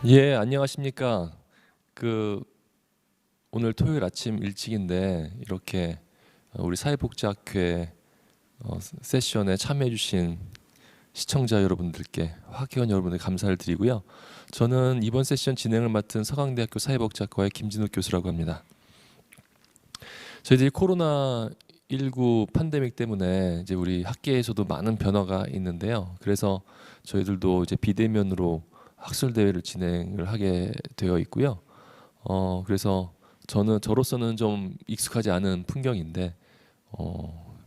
예, 안녕하십니까. 그 오늘 토요일 아침 일찍인데 이렇게 우리 사회복지학회 세션에 참여해주신 시청자 여러분들께 화기원 여러분들 감사를 드리고요. 저는 이번 세션 진행을 맡은 서강대학교 사회복지학과의 김진욱 교수라고 합니다. 저희들이 코로나19 팬데믹 때문에 이제 우리 학계에서도 많은 변화가 있는데요. 그래서 저희들도 이제 비대면으로 학술 대회를 진행을 하게 되어 있고요. 그래서 저로서는 좀 익숙하지 않은 풍경인데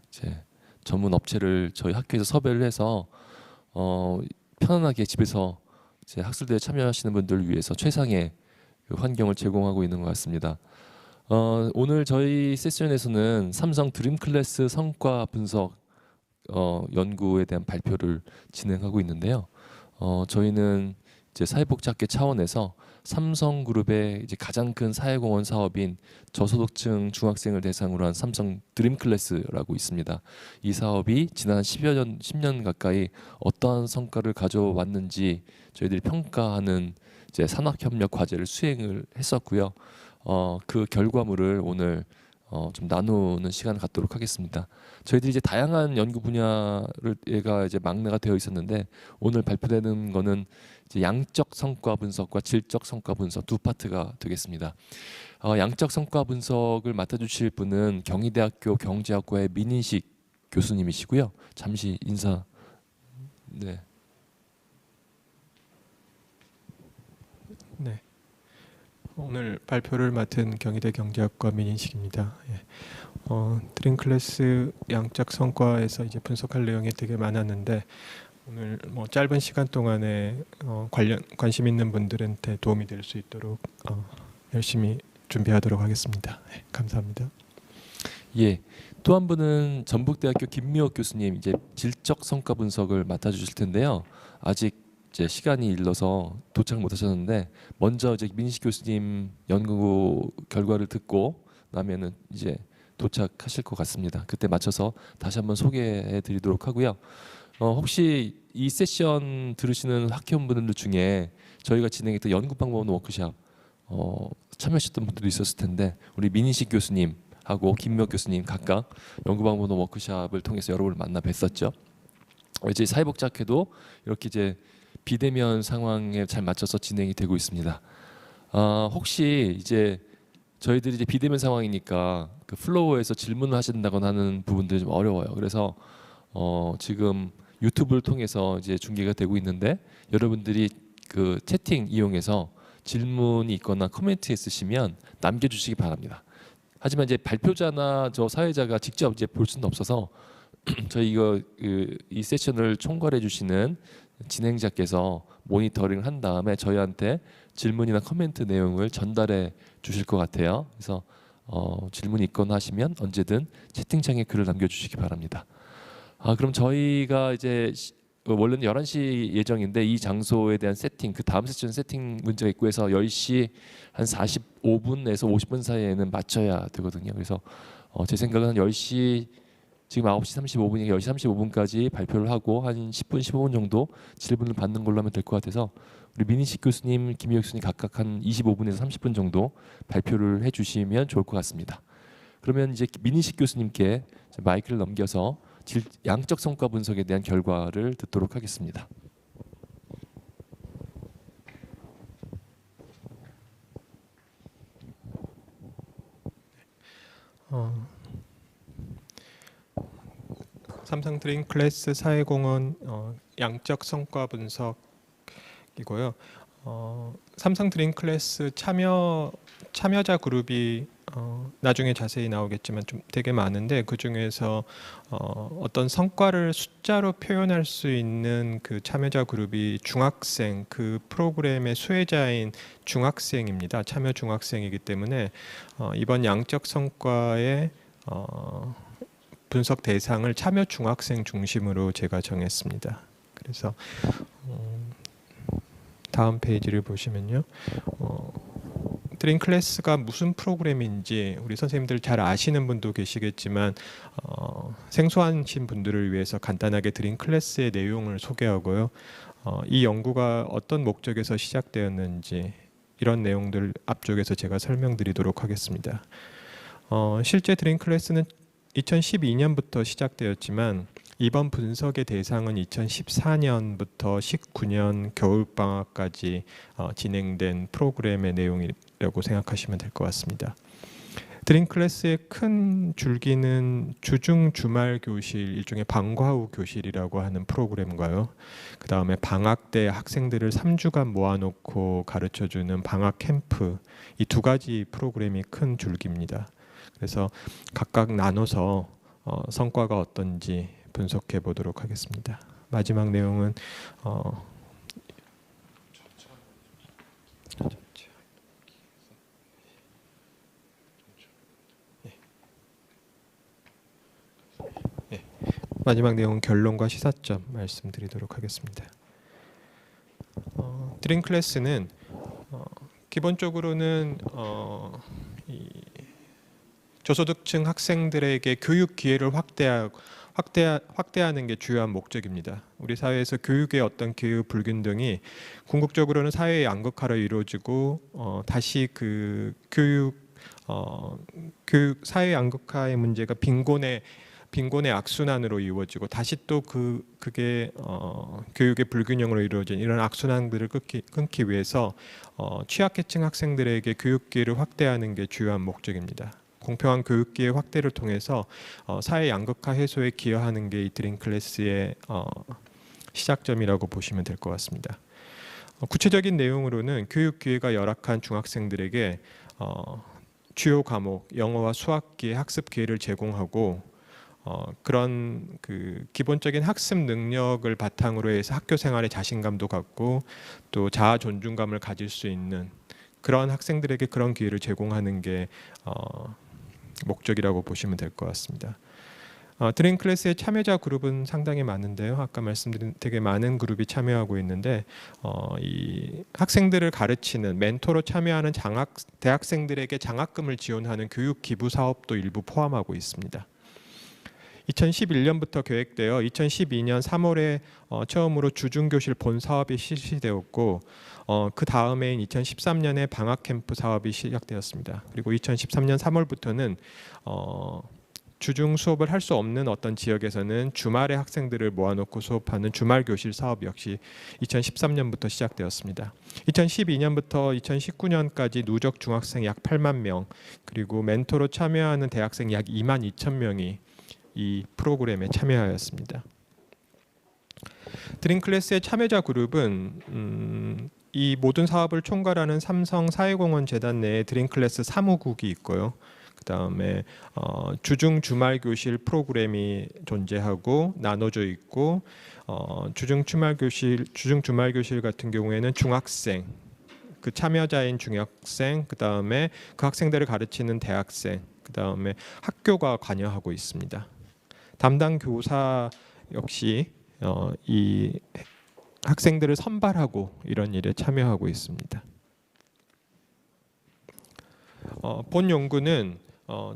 이제 전문 업체를 저희 학교에서 섭외를 해서 편안하게 집에서 이제 학술 대회 참여하시는 분들을 위해서 최상의 그 환경을 제공하고 있는 것 같습니다. 오늘 저희 세션에서는 삼성 드림클래스 성과 분석 연구에 대한 발표를 진행하고 있는데요. 저희는 이제 사회복지학계 차원에서 삼성그룹의 이제 가장 큰 사회공헌 사업인 저소득층 중학생을 대상으로 한 삼성 드림클래스라고 있습니다. 이 사업이 지난 10년 가까이 어떠한 성과를 가져왔는지 저희들이 평가하는 이제 산학협력 과제를 수행을 했었고요. 그 결과물을 오늘 좀 나누는 시간을 갖도록 하겠습니다. 저희들이 이제 다양한 연구 분야를 얘가 이제 막내가 되어 있었는데 오늘 발표되는 거는 이제 양적 성과 분석과 질적 성과 분석 두 파트가 되겠습니다. 양적 성과 분석을 맡아주실 분은 경희대학교 경제학과의 민인식 교수님이시고요. 잠시 인사. 네. 네. 오늘 발표를 맡은 경희대 경제학과 민인식입니다. 예. 드림클래스 양적 성과에서 이제 분석할 내용이 되게 많았는데 오늘 뭐 짧은 시간 동안에 관심 있는 분들한테 도움이 될 수 있도록 열심히 준비하도록 하겠습니다. 예, 감사합니다. 예. 또 한 분은 전북대학교 김미옥 교수님 이제 질적 성과 분석을 맡아주실 텐데요. 아직 이제 시간이 일러서 도착 못하셨는데 먼저 이제 민식 교수님 연구 결과를 듣고 나면은 이제 도착하실 것 같습니다. 그때 맞춰서 다시 한번 소개해드리도록 하고요. 혹시 이 세션 들으시는 학회원분들 중에 저희가 진행했던 연구방법론 워크샵 참여하셨던 분들도 있었을 텐데 우리 민식 교수님 하고 김미옥 교수님 각각 연구방법론 워크샵을 통해서 여러분을 만나 뵀었죠. 이제 사회복지학회도 이렇게 이제 비대면 상황에 잘 맞춰서 진행이 되고 있습니다. 혹시 이제 저희들이 이제 비대면 상황이니까 그 플로어에서 질문을 하신다거나 하는 부분들이 좀 어려워요. 그래서 지금 유튜브를 통해서 이제 중계가 되고 있는데 여러분들이 그 채팅 이용해서 질문이 있거나 코멘트 있으시면 남겨주시기 바랍니다. 하지만 이제 발표자나 저 사회자가 직접 이제 볼 수는 없어서 저희 이 세션을 총괄해 주시는 진행자께서 모니터링을 한 다음에 저희한테 질문이나 코멘트 내용을 전달해 주실 것 같아요. 그래서 질문이 있거나 하시면 언제든 채팅창에 글을 남겨주시기 바랍니다. 그럼 저희가 이제 원래는 11시 예정인데 이 장소에 대한 세팅, 그 다음 세션 세팅 문제가 있고 해서 10시 한 45분에서 50분 사이에는 맞춰야 되거든요. 그래서 제 생각은 한 10시 지금 9시 35분이니까 10시 35분까지 발표를 하고 한 10분, 15분 정도 질문을 받는 걸로 하면 될 것 같아서 우리 민희식 교수님, 김희혁 교수님 각각 한 25분에서 30분 정도 발표를 해주시면 좋을 것 같습니다. 그러면 이제 민희식 교수님께 마이크를 넘겨서 양적 성과 분석에 대한 결과를 듣도록 하겠습니다. 삼성 드림클래스 사회공헌 양적 성과 분석이고요. 삼성 드림클래스 참여자 그룹이 나중에 자세히 나오겠지만 좀 되게 많은데 그 중에서 어떤 성과를 숫자로 표현할 수 있는 그 참여자 그룹이 중학생, 그 프로그램의 수혜자인 중학생입니다. 참여 중학생이기 때문에 이번 양적 성과의 분석 대상을 참여 중학생 중심으로 제가 정했습니다. 그래서 다음 페이지를 보시면요. 드림클래스가 무슨 프로그램인지 우리 선생님들 잘 아시는 분도 계시겠지만 생소하신 분들을 위해서 간단하게 드림클래스의 내용을 소개하고요. 이 연구가 어떤 목적에서 시작되었는지 이런 내용들 앞쪽에서 제가 설명드리도록 하겠습니다. 실제 드림 클래스는 2012년부터 시작되었지만 이번 분석의 대상은 2014년부터 19년 겨울방학까지 진행된 프로그램의 내용이라고 생각하시면 될 것 같습니다. 드림 클래스의 큰 줄기는 주중 주말 교실, 일종의 방과 후 교실이라고 하는 프로그램과요. 그 다음에 방학 때 학생들을 3주간 모아놓고 가르쳐주는 방학 캠프, 이 두 가지 프로그램이 큰 줄기입니다. 그래서 각각 나눠서 성과가 어떤지 분석해 보도록 하겠습니다. 마지막 내용은 마지막 내용은 결론과 시사점 말씀드리도록 하겠습니다. 드림 클래스는 기본적으로는 이 저소득층 학생들에게 교육 기회를 확대하는 게 주요한 목적입니다. 우리 사회에서 교육의 어떤 기회 불균등이 궁극적으로는 사회의 양극화로 이루어지고 다시 그 교육 사회 양극화의 문제가 빈곤의 악순환으로 이루어지고 다시 또 그게 교육의 불균형으로 이루어진 이런 악순환들을 끊기 위해서 취약계층 학생들에게 교육 기회를 확대하는 게 주요한 목적입니다. 공평한 교육 기회 확대를 통해서 사회 양극화 해소에 기여하는 게 이 드림 클래스의 시작점이라고 보시면 될 것 같습니다. 구체적인 내용으로는 교육 기회가 열악한 중학생들에게 주요 과목 영어와 수학기의 학습 기회를 제공하고 그런 그 기본적인 학습 능력을 바탕으로 해서 학교 생활에 자신감도 갖고 또 자아 존중감을 가질 수 있는 그런 학생들에게 그런 기회를 제공하는 게 목적이라고 보시면 될 것 같습니다. 드림 클래스의 참여자 그룹은 상당히 많은데요. 아까 말씀드린 되게 많은 그룹이 참여하고 있는데 이 학생들을 가르치는 멘토로 참여하는 대학생들에게 장학금을 지원하는 교육 기부 사업도 일부 포함하고 있습니다. 2011년부터 계획되어 2012년 3월에 처음으로 주중교실 본 사업이 실시되었고 그 다음해인 2013년에 방학 캠프 사업이 시작되었습니다. 그리고 2013년 3월부터는 주중 수업을 할 수 없는 어떤 지역에서는 주말에 학생들을 모아놓고 수업하는 주말 교실 사업 역시 2013년부터 시작되었습니다. 2012년부터 2019년까지 누적 중학생 약 8만 명 그리고 멘토로 참여하는 대학생 약 2만 2천 명이 이 프로그램에 참여하였습니다. 드림 클래스의 참여자 그룹은 이 모든 사업을 총괄하는 삼성 사회공헌 재단 내에 드림 클래스 사무국이 있고요. 그 다음에 주중 주말 교실 프로그램이 존재하고 나눠져 있고 주중 주말 교실 같은 경우에는 중학생 그 참여자인 중학생 그 다음에 그 학생들을 가르치는 대학생 그 다음에 학교가 관여하고 있습니다. 담당 교사 역시 이 학생들을 선발하고 이런 일에 참여하고 있습니다. 본 연구는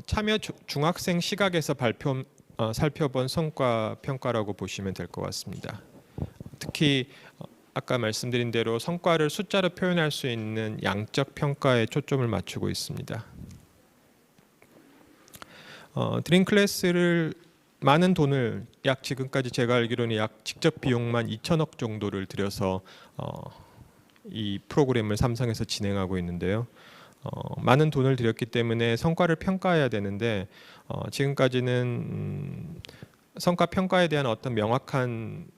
참여 중학생 시각에서 살펴본 성과 평가라고 보시면 될 것 같습니다. 특히 아까 말씀드린 대로 성과를 숫자로 표현할 수 있는 양적 평가에 초점을 맞추고 있습니다. 드림 클래스를 많은 돈을 지금까지 제가 알기로는 약 직접 비용만 2천억 정도를 들여서 이 프로그램을 삼성에서 진행하고 있는데요. 많은 돈을 들였기 때문에 성과를 평가해야 되는데 지금까지는 성과 평가에 대한 어떤 명확한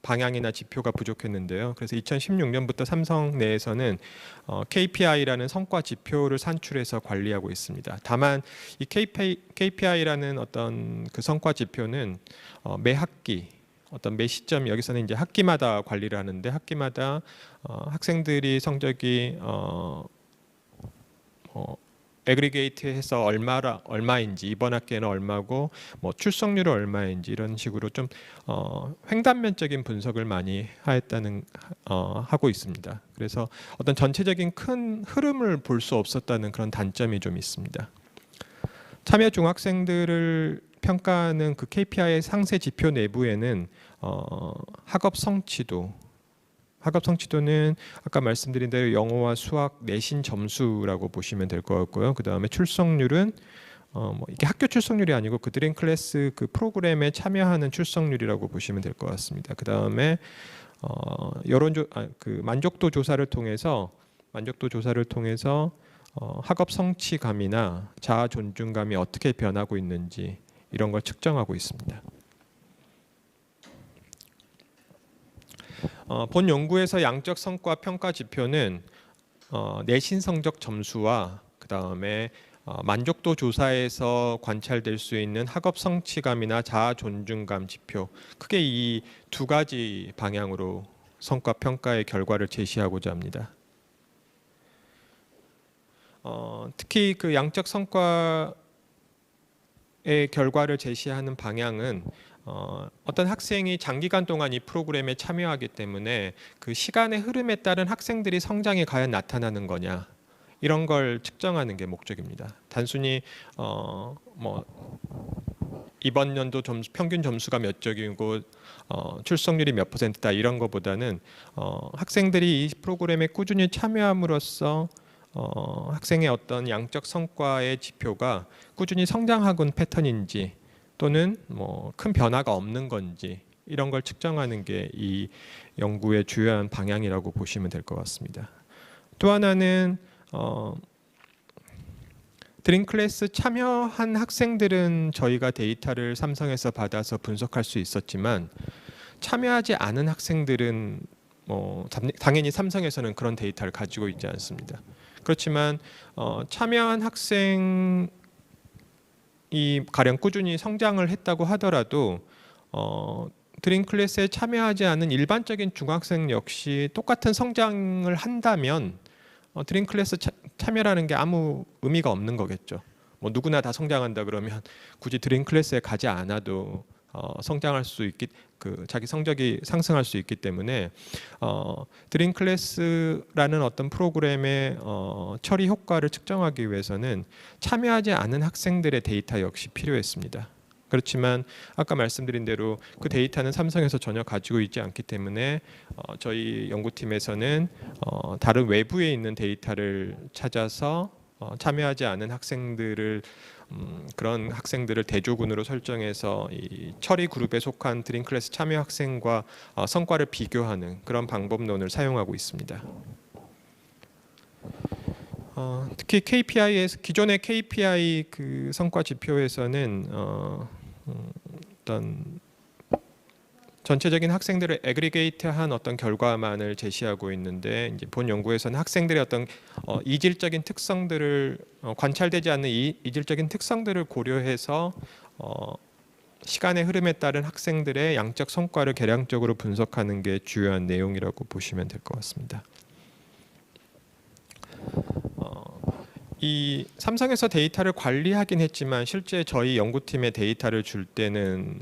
방향이나 지표가 부족했는데요. 그래서 2016년부터 삼성 내에서는 KPI라는 성과 지표를 산출해서 관리하고 있습니다. 다만 이 KPI라는 어떤 그 성과 지표는 매 학기 어떤 매 시점 여기서는 이제 학기마다 관리를 하는데 학기마다 학생들이 성적이 애그리게이트해서 얼마인지 이번 학기에는 얼마고 뭐 출석률은 얼마인지 이런 식으로 좀 횡단면적인 분석을 많이 하고 있습니다. 그래서 어떤 전체적인 큰 흐름을 볼 수 없었다는 그런 단점이 좀 있습니다. 참여 중학생들을 평가하는 그 KPI의 상세 지표 내부에는 학업 성취도 학업 성취도는 아까 말씀드린 대로 영어와 수학 내신 점수라고 보시면 될 것 같고요. 그 다음에 출석률은 뭐 이게 학교 출석률이 아니고 그 드림 클래스 그 프로그램에 참여하는 출석률이라고 보시면 될 것 같습니다. 그 다음에 그 만족도 조사를 통해서 학업 성취감이나 자아 존중감이 어떻게 변하고 있는지 이런 걸 측정하고 있습니다. 본 연구에서 양적 성과 평가 지표는 내신 성적 점수와 그 다음에 만족도 조사에서 관찰될 수 있는 학업 성취감이나 자아 존중감 지표, 크게 이 두 가지 방향으로 성과 평가의 결과를 제시하고자 합니다. 특히 그 양적 성과의 결과를 제시하는 방향은 어떤 학생이 장기간 동안 이 프로그램에 참여하기 때문에 그 시간의 흐름에 따른 학생들이 성장이 과연 나타나는 거냐, 이런 걸 측정하는 게 목적입니다. 단순히 뭐 이번 연도 평균 점수가 몇 점이고 출석률이 몇 %다 이런 것보다는 학생들이 이 프로그램에 꾸준히 참여함으로써 학생의 어떤 양적 성과의 지표가 꾸준히 성장하는 패턴인지 또는 뭐 큰 변화가 없는 건지 이런 걸 측정하는 게 이 연구의 주요한 방향이라고 보시면 될 것 같습니다. 또 하나는 드림 클래스 참여한 학생들은 저희가 데이터를 삼성에서 받아서 분석할 수 있었지만 참여하지 않은 학생들은 당연히 삼성에서는 그런 데이터를 가지고 있지 않습니다. 그렇지만 참여한 학생이 가령 꾸준히 성장을 했다고 하더라도 드림 클래스에 참여하지 않은 일반적인 중학생 역시 똑같은 성장을 한다면 드림 클래스 참여라는 게 아무 의미가 없는 거겠죠. 뭐 누구나 다 성장한다 그러면 굳이 드림 클래스에 가지 않아도 성장할 수 있기, 자기 성적이 상승할 수 있기 때문에 드림 클래스라는 어떤 프로그램의 처리 효과를 측정하기 위해서는 참여하지 않은 학생들의 데이터 역시 필요했습니다. 그렇지만 아까 말씀드린 대로 그 데이터는 삼성에서 전혀 가지고 있지 않기 때문에 저희 연구팀에서는 다른 외부에 있는 데이터를 찾아서 참여하지 않은 학생들을 그런 학생들을 대조군으로 설정해서 이 처리 그룹에 속한 드림 클래스 참여 학생과 성과를 비교하는 그런 방법론을 사용하고 있습니다. 특히 KPI에서 기존의 KPI 그 성과 지표에서는 어떤 전체적인 학생들을 애그리게이트한 어떤 결과만을 제시하고 있는데 이제 본 연구에서는 학생들의 어떤 이질적인 특성들을 관찰되지 않는 이질적인 특성들을 고려해서 시간의 흐름에 따른 학생들의 양적 성과를 계량적으로 분석하는 게 주요한 내용이라고 보시면 될 것 같습니다. 이 삼성에서 데이터를 관리하긴 했지만 실제 저희 연구팀의 데이터를 줄 때는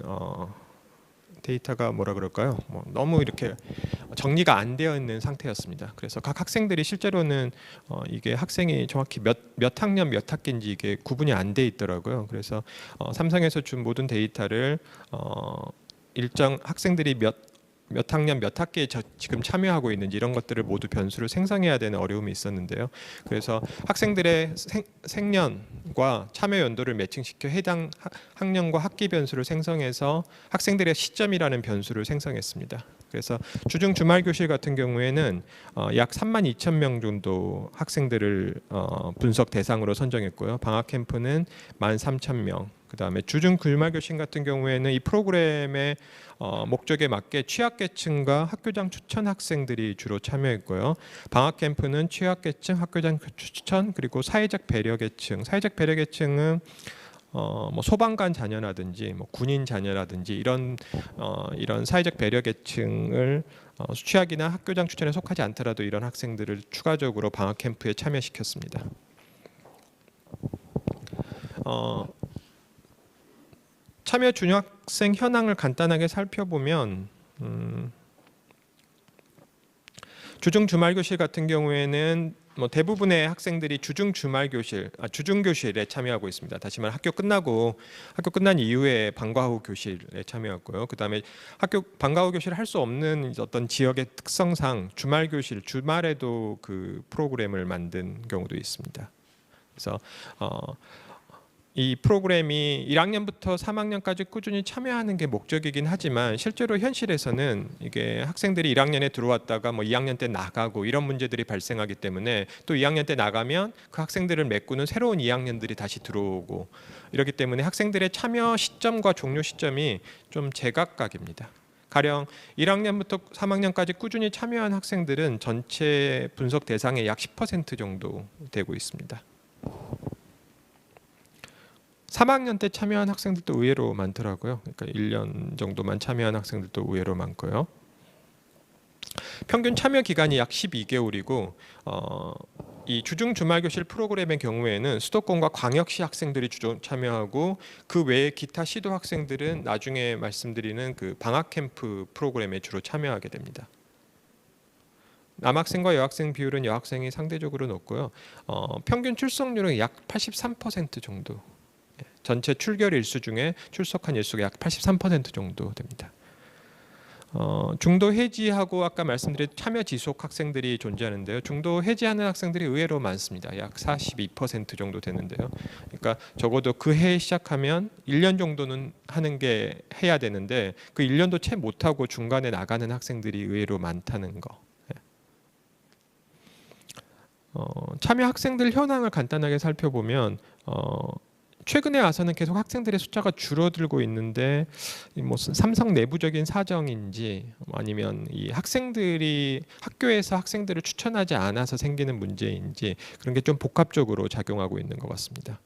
데이터가 뭐라 그럴까요? 너무 이렇게 정리가 안 되어 있는 상태였습니다. 그래서 각 학생들이 실제로는 이게 학생이 정확히 몇 학년 몇 학기인지 이게 구분이 안 돼 있더라고요. 그래서 삼성에서 준 모든 데이터를 일정 학생들이 몇 학년 몇 학기에 지금 참여하고 있는지 이런 것들을 모두 변수를 생성해야 되는 어려움이 있었는데요. 그래서 학생들의 생년과 참여 연도를 매칭시켜 해당 학년과 학기 변수를 생성해서 학생들의 시점이라는 변수를 생성했습니다. 그래서 주중 주말 교실 같은 경우에는 약 32,000명 정도 학생들을 분석 대상으로 선정했고요. 방학 캠프는 13,000명. 그다음에 주중 주말 교실 같은 경우에는 이 프로그램의 목적에 맞게 취약계층과 학교장 추천 학생들이 주로 참여했고요. 방학 캠프는 취약계층, 학교장 추천, 그리고 사회적 배려계층. 사회적 배려계층은 뭐 소방관 자녀라든지 뭐 군인 자녀라든지 이런 사회적 배려계층을 취약이나 학교장 추천에 속하지 않더라도 이런 학생들을 추가적으로 방학 캠프에 참여시켰습니다. 참여 중학생 현황을 간단하게 살펴보면 주중 주말 교실 같은 경우에는 뭐 대부분의 학생들이 주중 교실에 참여하고 있습니다. 다시 말해 학교 끝난 이후에 방과 후 교실에 참여했고요. 그다음에 방과 후 교실을 할 수 없는 어떤 지역의 특성상 주말에도 그 프로그램을 만든 경우도 있습니다. 그래서 이 프로그램이 1학년부터 3학년까지 꾸준히 참여하는 게 목적이긴 하지만 실제로 현실에서는 이게 학생들이 1학년에 들어왔다가 뭐 2학년 때 나가고 이런 문제들이 발생하기 때문에 또 2학년 때 나가면 그 학생들을 메꾸는 새로운 2학년들이 다시 들어오고 이렇기 때문에 학생들의 참여 시점과 종료 시점이 좀 제각각입니다. 가령 1학년부터 3학년까지 꾸준히 참여한 학생들은 전체 분석 대상의 약 10% 정도 되고 있습니다. 3학년 때 참여한 학생들도 의외로 많더라고요. 그러니까 1년 정도만 참여한 학생들도 의외로 많고요. 평균 참여 기간이 약 12개월이고 이 주중 주말교실 프로그램의 경우에는 수도권과 광역시 학생들이 주로 참여하고 그 외에 기타 시도 학생들은 나중에 말씀드리는 그 방학 캠프 프로그램에 주로 참여하게 됩니다. 남학생과 여학생 비율은 여학생이 상대적으로 높고요. 평균 출석률은 약 83% 정도. 전체 출결 일수 중에 출석한 일수가 약 83% 정도 됩니다. 중도 해지하고 아까 말씀드린 참여 지속 학생들이 존재하는데요. 중도 해지하는 학생들이 의외로 많습니다. 약 42% 정도 되는데요. 그러니까 적어도 그 해에 시작하면 1년 정도는 해야 되는데 그 1년도 채 못하고 중간에 나가는 학생들이 의외로 많다는 거. 참여 학생들 현황을 간단하게 살펴보면 최근에 와서는 계속 학생들의 숫자가 줄어들고 있는데 뭐 삼성 내부적인 사정인지 아니면 이 학생들이 학교에서 학생들을 추천하지 않아서 생기는 문제인지 그런 게 좀 복합적으로 작용하고 있는 것 같습니다.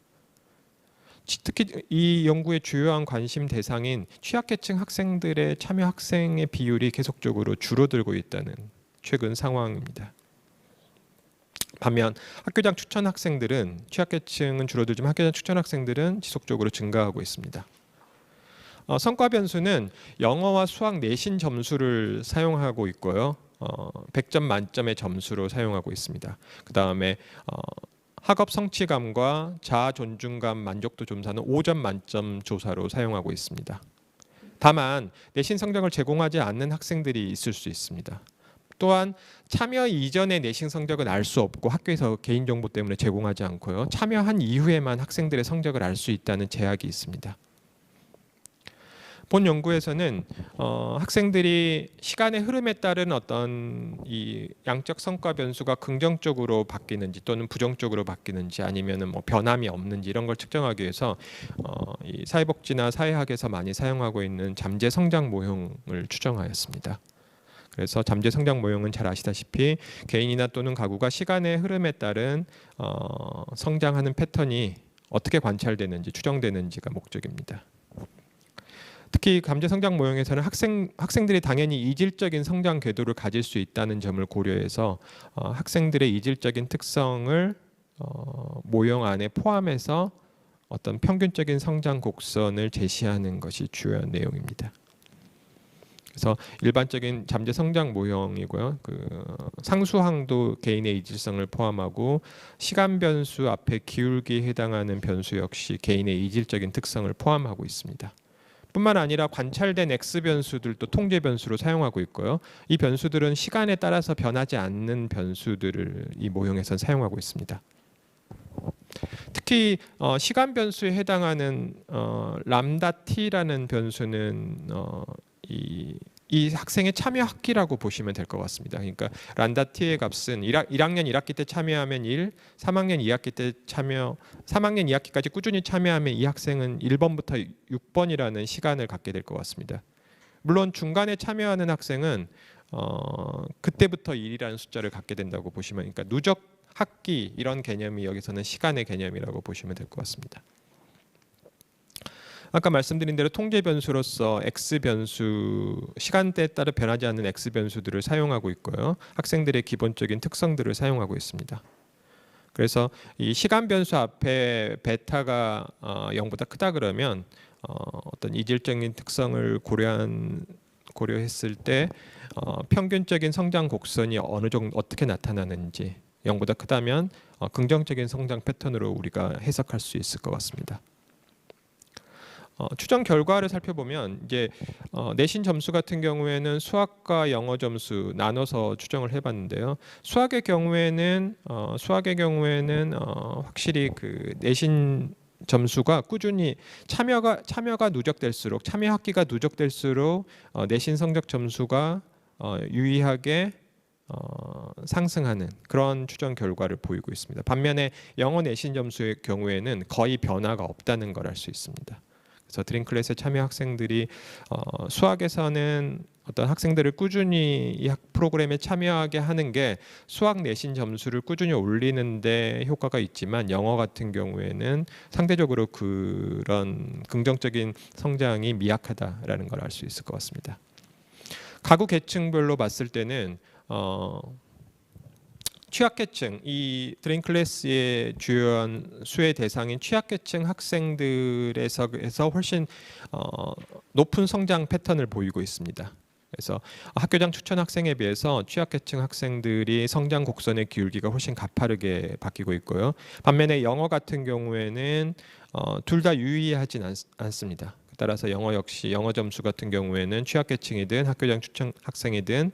특히 이 연구의 주요한 관심 대상인 취약계층 학생들의 참여 학생의 비율이 계속적으로 줄어들고 있다는 최근 상황입니다. 반면 학교장 추천 학생들은 취약계층은 줄어들지만 학교장 추천 학생들은 지속적으로 증가하고 있습니다. 성과 변수는 영어와 수학 내신 점수를 사용하고 있고요. 100점 만점의 점수로 사용하고 있습니다. 그 다음에 학업 성취감과 자아 존중감 만족도 조사는 5점 만점 조사로 사용하고 있습니다. 다만 내신 성적을 제공하지 않는 학생들이 있을 수 있습니다. 또한 참여 이전의 내신 성적은 알 수 없고 학교에서 개인정보 때문에 제공하지 않고요. 참여한 이후에만 학생들의 성적을 알 수 있다는 제약이 있습니다. 본 연구에서는 학생들이 시간의 흐름에 따른 어떤 이 양적 성과 변수가 긍정적으로 바뀌는지 또는 부정적으로 바뀌는지 아니면은 뭐 변함이 없는지 이런 걸 측정하기 위해서 이 사회복지나 사회학에서 많이 사용하고 있는 잠재 성장 모형을 추정하였습니다. 그래서 잠재 성장 모형은 잘 아시다시피 개인이나 또는 가구가 시간의 흐름에 따른 성장하는 패턴이 어떻게 관찰되는지 추정되는지가 목적입니다. 특히 잠재 성장 모형에서는 학생들이 당연히 이질적인 성장 궤도를 가질 수 있다는 점을 고려해서 학생들의 이질적인 특성을 모형 안에 포함해서 어떤 평균적인 성장 곡선을 제시하는 것이 주요한 내용입니다. 그래서 일반적인 잠재 성장 모형이고요. 그 상수항도 개인의 이질성을 포함하고 시간 변수 앞에 기울기에 해당하는 변수 역시 개인의 이질적인 특성을 포함하고 있습니다. 뿐만 아니라 관찰된 X 변수들도 통제 변수로 사용하고 있고요. 이 변수들은 시간에 따라서 변하지 않는 변수들을 이 모형에서 사용하고 있습니다. 특히 시간 변수에 해당하는 람다 t라는 변수는 이 학생의 참여 학기라고 보시면 될 것 같습니다. 그러니까 람다 t의 값은 1학년 1학기 때 참여하면 1, 3학년 2학기 때 3학년 2학기까지 꾸준히 참여하면 이 학생은 1번부터 6번이라는 시간을 갖게 될 것 같습니다. 물론 중간에 참여하는 학생은 그때부터 1이라는 숫자를 갖게 된다고 보시면, 그러니까 누적 학기 이런 개념이 여기서는 시간의 개념이라고 보시면 될 것 같습니다. 아까 말씀드린 대로 통제 변수로서 X 변수, 시간대에 따라 변하지 않는 X 변수들을 사용하고 있고요. 학생들의 기본적인 특성들을 사용하고 있습니다. 그래서 이 시간 변수 앞에 베타가 0보다 크다 그러면 어떤 이질적인 특성을 고려했을 때 평균적인 성장 곡선이 어느 정도 어떻게 나타나는지 0보다 크다면 긍정적인 성장 패턴으로 우리가 해석할 수 있을 것 같습니다. 추정 결과를 살펴보면 이제 내신 점수 같은 경우에는 수학과 영어 점수 나눠서 추정을 해봤는데요. 수학의 경우에는 확실히 그 내신 점수가 꾸준히 참여가 누적될수록 참여 학기가 누적될수록 내신 성적 점수가 유의하게 상승하는 그런 추정 결과를 보이고 있습니다. 반면에 영어 내신 점수의 경우에는 거의 변화가 없다는 걸 알 수 있습니다. 그래서 드림클래스에 참여 학생들이 수학에서는 어떤 학생들을 꾸준히 이 프로그램에 참여하게 하는 게 수학 내신 점수를 꾸준히 올리는 데 효과가 있지만 영어 같은 경우에는 상대적으로 그런 긍정적인 성장이 미약하다라는 걸 알 수 있을 것 같습니다. 가구 계층별로 봤을 때는 취약계층, 이 드림클래스의 주요한 수혜 대상인 취약계층 학생들에서 훨씬 높은 성장 패턴을 보이고 있습니다. 그래서 학교장 추천 학생에 비해서 취약계층 학생들이 성장 곡선의 기울기가 훨씬 가파르게 바뀌고 있고요. 반면에 영어 같은 경우에는 둘 다 유의하진 않습니다. 따라서 영어 역시 영어 점수 같은 경우에는 취약계층이든 학교장 추천 학생이든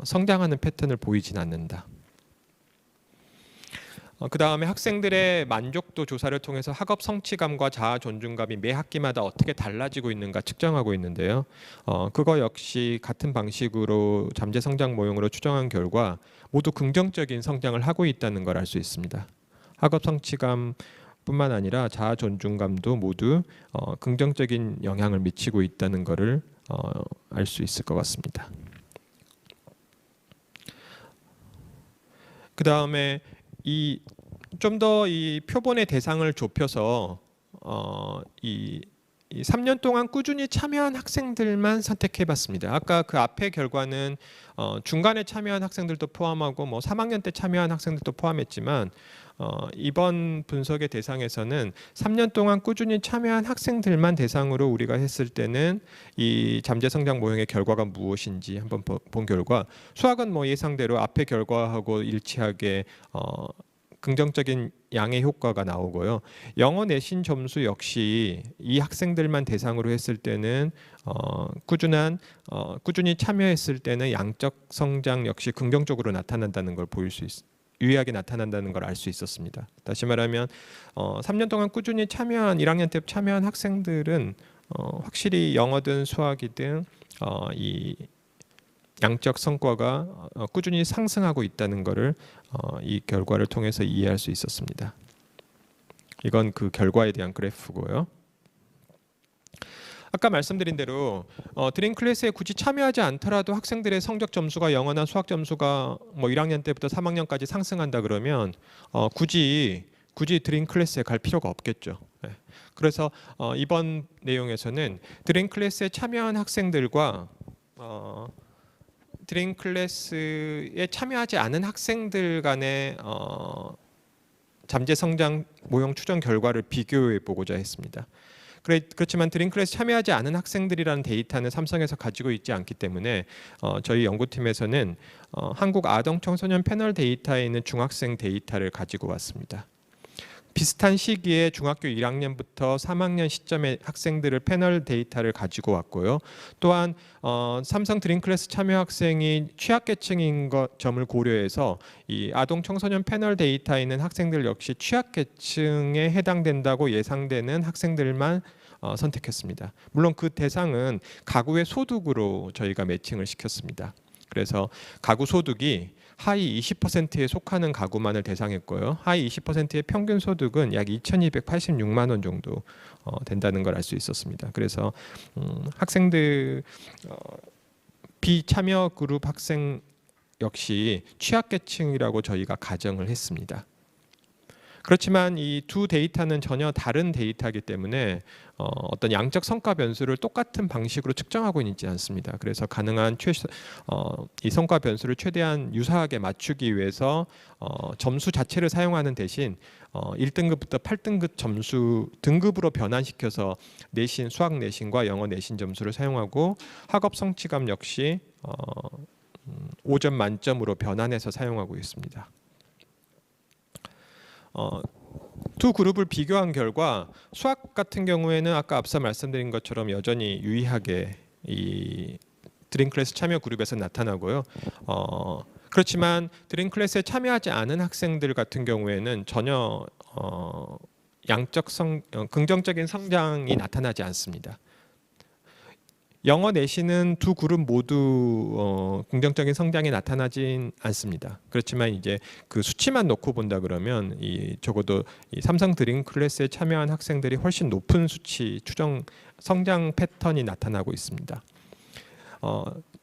성장하는 패턴을 보이진 않는다. 그 다음에 학생들의 만족도 조사를 통해서 학업 성취감과 자아 존중감이 매 학기마다 어떻게 달라지고 있는가 측정하고 있는데요. 그거 역시 같은 방식으로 잠재 성장 모형으로 추정한 결과 모두 긍정적인 성장을 하고 있다는 걸 알 수 있습니다. 학업 성취감 뿐만 아니라 자아 존중감도 모두 긍정적인 영향을 미치고 있다는 것을 알 수 있을 것 같습니다. 그 다음에 좀 더 이 표본의 대상을 좁혀서 이 3년 동안 꾸준히 참여한 학생들만 선택해봤습니다. 아까 그 앞의 결과는 중간에 참여한 학생들도 포함하고 뭐 3학년 때 참여한 학생들도 포함했지만 이번 분석의 대상에서는 3년 동안 꾸준히 참여한 학생들만 대상으로 우리가 했을 때는 이 잠재 성장 모형의 결과가 무엇인지 한번 본 결과 수학은 뭐 예상대로 앞의 결과하고 일치하게 긍정적인 양의 효과가 나오고요. 영어 내신 점수 역시 이 학생들만 대상으로 했을 때는 꾸준히 참여했을 때는 양적 성장 역시 긍정적으로 나타난다는 걸 유의하게 나타난다는 걸 알 수 있었습니다. 다시 말하면 3년 동안 꾸준히 참여한 1학년 때 참여한 학생들은 확실히 영어든 수학이든 이 양적 성과가 꾸준히 상승하고 있다는 것을 이 결과를 통해서 이해할 수 있었습니다. 이건 그 결과에 대한 그래프고요. 아까 말씀드린 대로 드림클래스에 굳이 참여하지 않더라도 학생들의 성적 점수가 영어나 수학 점수가 뭐 1학년 때부터 3학년까지 상승한다 그러면 굳이 드림클래스에 갈 필요가 없겠죠. 네. 그래서 이번 내용에서는 드림클래스에 참여한 학생들과 드림클래스에 참여하지 않은 학생들 간의 잠재 성장 모형 추정 결과를 비교해 보고자 했습니다. 그렇지만 드림클래스 참여하지 않은 학생들이라는 데이터는 삼성에서 가지고 있지 않기 때문에 저희 연구팀에서는 한국 아동 청소년 패널 데이터에 있는 중학생 데이터를 가지고 왔습니다. 비슷한 시기에 중학교 1학년부터 3학년 시점의 학생들을 패널 데이터를 가지고 왔고요. 또한 삼성 드림클래스 참여 학생이 취약계층인 점을 고려해서 이 아동 청소년 패널 데이터에 있는 학생들 역시 취약계층에 해당된다고 예상되는 학생들만 선택했습니다. 물론 그 대상은 가구의 소득으로 저희가 매칭을 시켰습니다. 그래서 가구 소득이 하위 20%에 속하는 가구만을 대상했고요. 하위 20%의 평균 소득은 약 2,286만 원 정도 된다는 걸 알 수 있었습니다. 그래서 학생들 비참여 그룹 학생 역시 취약계층이라고 저희가 가정을 했습니다. 그렇지만 이 두 데이터는 전혀 다른 데이터이기 때문에 어떤 양적 성과 변수를 똑같은 방식으로 측정하고 있지 않습니다. 그래서 가능한 이 성과 변수를 최대한 유사하게 맞추기 위해서 점수 자체를 사용하는 대신 1등급부터 8등급 점수 등급으로 변환시켜서 수학 내신과 영어 내신 점수를 사용하고 학업 성취감 역시 5점 만점으로 변환해서 사용하고 있습니다. 두 그룹을 비교한 결과 수학 같은 경우에는 아까 앞서 말씀드린 것처럼 여전히 유의하게 이 드림 클래스 참여 그룹에서 나타나고요. 그렇지만 드림 클래스에 참여하지 않은 학생들 같은 경우에는 전혀 긍정적인 성장이 나타나지 않습니다. 영어 내신은 두 그룹 모두 긍정적인 성장이 나타나진 않습니다. 그렇지만 이제 그 수치만 놓고 본다 그러면 적어도 이 삼성 드림 클래스에 참여한 학생들이 훨씬 높은 수치 추정 성장 패턴이 나타나고 있습니다.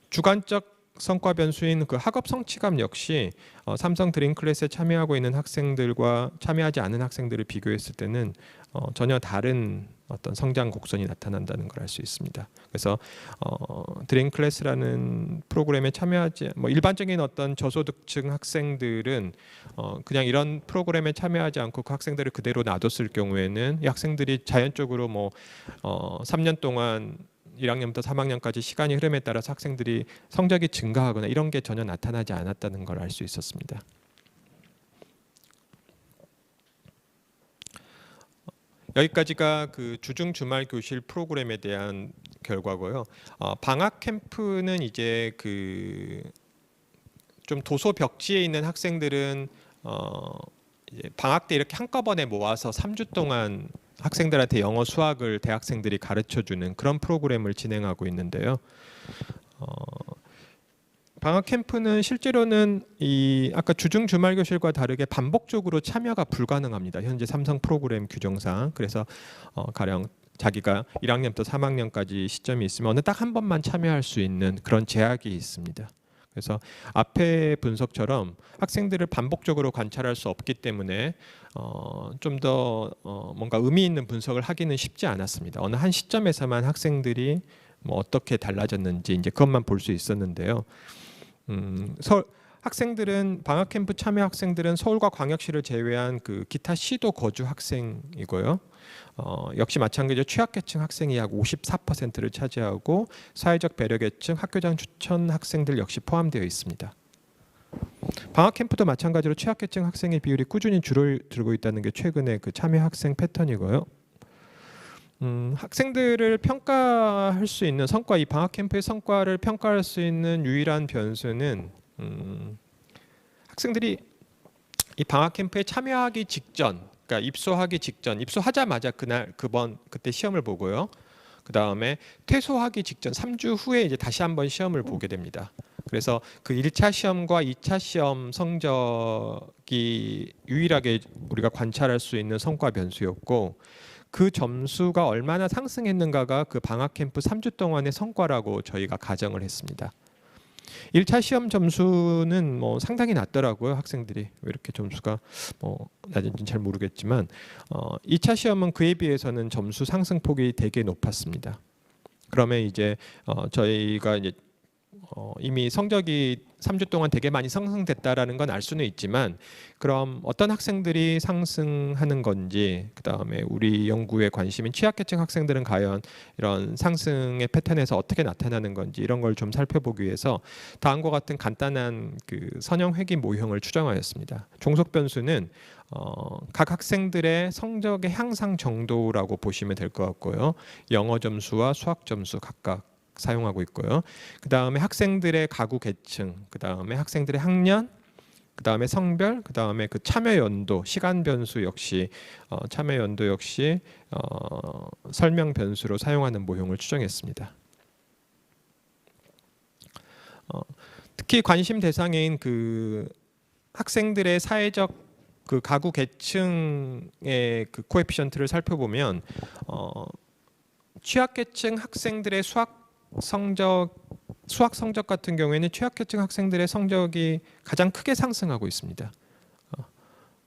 주관적 성과 변수인 그 학업 성취감 역시 삼성 드림 클래스에 참여하고 있는 학생들과 참여하지 않은 학생들을 비교했을 때는 전혀 다른 어떤 성장 곡선이 나타난다는 걸 알 수 있습니다. 그래서 드림 클래스라는 프로그램에 참여하지 일반적인 어떤 저소득층 학생들은 그냥 이런 프로그램에 참여하지 않고 그 학생들을 그대로 놔뒀을 경우에는 이 학생들이 자연적으로 3년 동안 1학년부터 3학년까지 시간이 흐름에 따라서 학생들이 성적이 증가하거나 이런 게 전혀 나타나지 않았다는 걸 알 수 있었습니다. 여기까지가 그 주중 주말 교실 프로그램에 대한 결과고요. 방학 캠프는 이제 그 좀 도서 벽지에 있는 학생들은 이제 방학 때 이렇게 한꺼번에 모아서 3주 동안 학생들한테 영어 수학을 대학생들이 가르쳐주는 그런 프로그램을 진행하고 있는데요. 방학 캠프는 실제로는 이 아까 주중 주말 교실과 다르게 반복적으로 참여가 불가능합니다. 현재 삼성 프로그램 규정상. 그래서 가령 자기가 1학년부터 3학년까지 시점이 있으면 어느 딱 한 번만 참여할 수 있는 그런 제약이 있습니다. 그래서 앞의 분석처럼 학생들을 반복적으로 관찰할 수 없기 때문에 좀 더 뭔가 의미 있는 분석을 하기는 쉽지 않았습니다. 어느 한 시점에서만 학생들이 어떻게 달라졌는지 이제 그것만 볼 수 있었는데요. 학생들은 방학 캠프 참여 학생들은 서울과 광역시를 제외한 그 기타 시도 거주 학생이고요. 역시 마찬가지로 취약계층 학생이 약 54%를 차지하고 사회적 배려계층, 학교장 추천 학생들 역시 포함되어 있습니다. 방학 캠프도 마찬가지로 취약계층 학생의 비율이 꾸준히 줄어들고 있다는 게 최근의 그 참여 학생 패턴이고요. 학생들을 평가할 수 있는 성과, 이 방학 캠프의 성과를 평가할 수 있는 유일한 변수는 학생들이 이 방학 캠프에 참여하기 직전, 그러니까 입소하기 직전, 입소하자마자 그때 시험을 보고요. 그 다음에 퇴소하기 직전 3주 후에 이제 다시 한번 시험을 보게 됩니다. 그래서 그 1차 시험과 2차 시험 성적이 유일하게 우리가 관찰할 수 있는 성과 변수였고, 그 점수가 얼마나 상승했는가가 그 방학 캠프 3주 동안의 성과라고 저희가 가정을 했습니다. 1차 시험 점수는 상당히 낮더라고요. 학생들이 왜 이렇게 점수가 낮은지는 잘 모르겠지만 2차 시험은 그에 비해서는 점수 상승폭이 되게 높았습니다. 그러면 이제 저희가 이제 이미 성적이 3주 동안 되게 많이 상승됐다라는 건 알 수는 있지만, 그럼 어떤 학생들이 상승하는 건지, 그 다음에 우리 연구에 관심인 취약계층 학생들은 과연 이런 상승의 패턴에서 어떻게 나타나는 건지 이런 걸 좀 살펴보기 위해서 다음과 같은 간단한 그 선형 회귀 모형을 추정하였습니다. 종속 변수는 각 학생들의 성적의 향상 정도라고 보시면 될 것 같고요. 영어 점수와 수학 점수 각각 사용하고 있고요. 그 다음에 학생들의 가구 계층, 그 다음에 학생들의 학년, 그 다음에 성별, 그 다음에 그 참여 연도, 시간 변수 역시 참여 연도 역시 설명 변수로 사용하는 모형을 추정했습니다. 특히 관심 대상인 그 학생들의 사회적 그 가구 계층의 그 코에피션트를 살펴보면 취약계층 학생들의 수학 성적 같은 경우에는 취약계층 학생들의 성적이 가장 크게 상승하고 있습니다.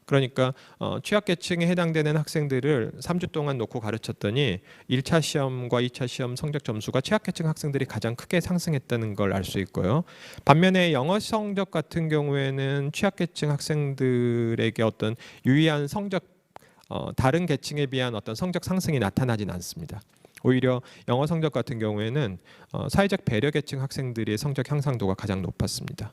그러니까 취약계층에 해당되는 학생들을 3주 동안 놓고 가르쳤더니 1차 시험과 2차 시험 성적 점수가 취약계층 학생들이 가장 크게 상승했다는 걸 알 수 있고요. 반면에 영어 성적 같은 경우에는 취약계층 학생들에게 어떤 유의한 성적 다른 계층에 비한 어떤 성적 상승이 나타나진 않습니다. 오히려 영어 성적 같은 경우에는 사회적 배려 계층 학생들의 성적 향상도가 가장 높았습니다.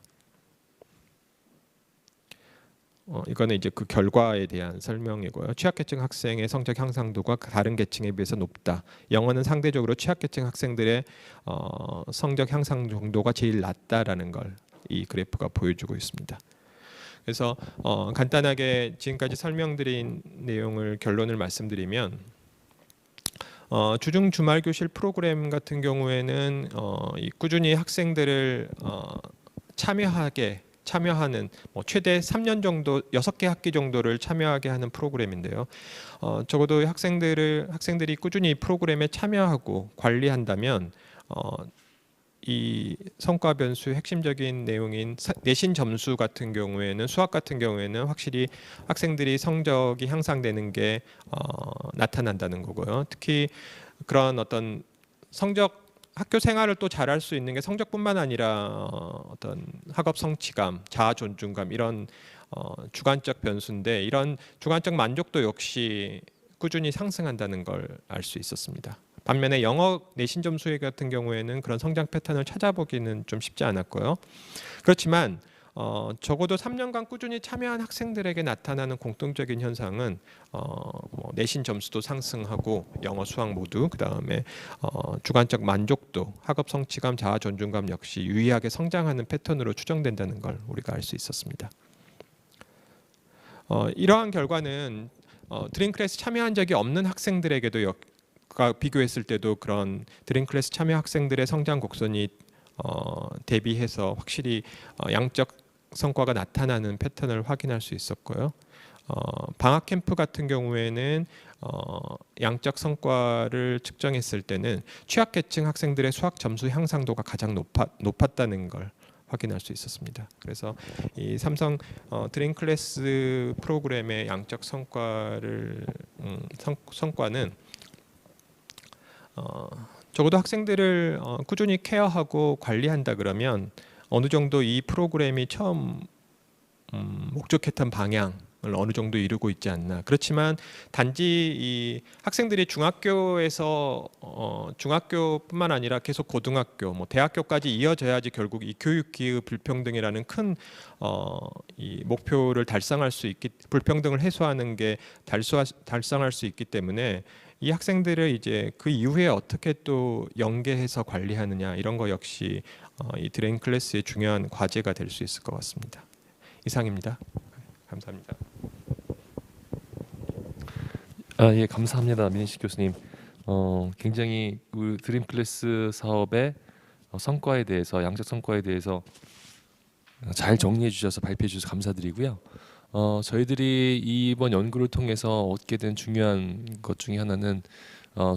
이거는 이제 그 결과에 대한 설명이고요. 취약계층 학생의 성적 향상도가 다른 계층에 비해서 높다. 영어는 상대적으로 취약계층 학생들의 성적 향상 정도가 제일 낮다라는 걸 이 그래프가 보여주고 있습니다. 그래서 간단하게 지금까지 설명드린 내용을 결론을 말씀드리면 주중 주말 교실 프로그램 같은 경우에는 꾸준히 학생들을 참여하는 최대 3년 정도 6개 학기 정도를 참여하게 하는 프로그램인데요. 적어도 학생들이 꾸준히 프로그램에 참여하고 관리한다면 이 성과 변수의 핵심적인 내용인 내신 점수 같은 경우에는 수학 같은 경우에는 확실히 학생들이 성적이 향상되는 게 나타난다는 거고요. 특히 그런 어떤 학교 생활을 또 잘할 수 있는 게 성적뿐만 아니라 어떤 학업 성취감, 자아 존중감 이런 주관적 변수인데 이런 주관적 만족도 역시 꾸준히 상승한다는 걸 알 수 있었습니다. 반면에 영어 내신 점수 같은 경우에는 그런 성장 패턴을 찾아보기는 좀 쉽지 않았고요. 그렇지만 적어도 3년간 꾸준히 참여한 학생들에게 나타나는 공통적인 현상은 내신 점수도 상승하고 영어, 수학 모두 그다음에 주관적 만족도, 학업 성취감, 자아 존중감 역시 유의하게 성장하는 패턴으로 추정된다는 걸 우리가 알 수 있었습니다. 이러한 결과는 드림 클래스 참여한 적이 없는 학생들에게도 비교했을 때도 그런 드림 클래스 참여 학생들의 성장 곡선이 대비해서 확실히 양적 성과가 나타나는 패턴을 확인할 수 있었고요. 방학 캠프 같은 경우에는 양적 성과를 측정했을 때는 취약계층 학생들의 수학 점수 향상도가 가장 높았다는 걸 확인할 수 있었습니다. 그래서 이 삼성 드림 클래스 프로그램의 양적 성과는 적어도 학생들을 꾸준히 케어하고 관리한다 그러면 어느 정도 이 프로그램이 처음 목적했던 방향을 어느 정도 이루고 있지 않나. 그렇지만 단지 이 학생들이 중학교뿐만 아니라 계속 고등학교, 대학교까지 이어져야지 결국 이 교육 기회 불평등이라는 큰 이 목표를 불평등을 해소하는 게 달성할 수 있기 때문에 이 학생들을 이제 그 이후에 어떻게 또 연계해서 관리하느냐 이런 거 역시 이 드림 클래스의 중요한 과제가 될 수 있을 것 같습니다. 이상입니다. 감사합니다. 예, 감사합니다, 민식 교수님. 굉장히 그 드림 클래스 사업의 성과에 대해서, 양적 성과에 대해서 잘 정리해 주셔서 발표해 주셔서 감사드리고요. 저희들이 이번 연구를 통해서 얻게 된 중요한 것 중에 하나는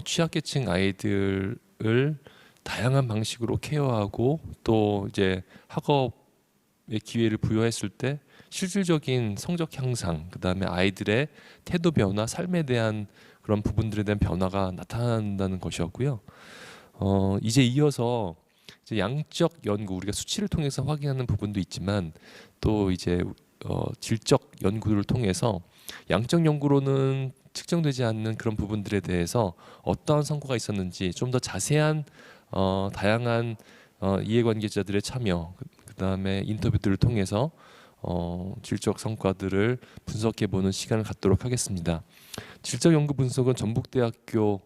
취약계층 아이들을 다양한 방식으로 케어하고 또 이제 학업의 기회를 부여했을 때 실질적인 성적 향상, 그다음에 아이들의 태도 변화, 삶에 대한 그런 부분들에 대한 변화가 나타난다는 것이었고요. 이제 이어서 이제 양적 연구, 우리가 수치를 통해서 확인하는 부분도 있지만 또 이제 질적 연구를 통해서 양적 연구로는 측정되지 않는 그런 부분들에 대해서 어떠한 성과가 있었는지 좀 더 자세한 다양한 이해관계자들의 참여, 그다음에 인터뷰들을 통해서 질적 성과들을 분석해보는 시간을 갖도록 하겠습니다. 질적 연구 분석은 전북대학교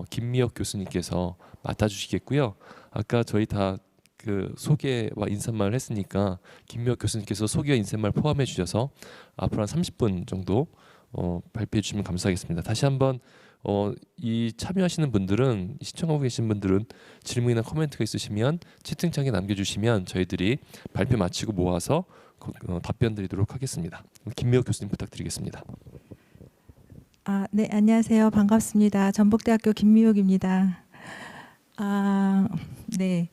김미혁 교수님께서 맡아주시겠고요. 아까 저희 다 그 소개와 인사말을 했으니까 김미혁 교수님께서 소개와 인사말 포함해 주셔서 앞으로 한 30분 정도 발표해 주시면 감사하겠습니다. 다시 한번 이 참여하시는 분들은, 시청하고 계신 분들은 질문이나 코멘트가 있으시면 채팅창에 남겨주시면 저희들이 발표 마치고 모아서 답변 드리도록 하겠습니다. 김미혁 교수님 부탁드리겠습니다. 네, 안녕하세요. 반갑습니다. 전북대학교 김미옥입니다. 네.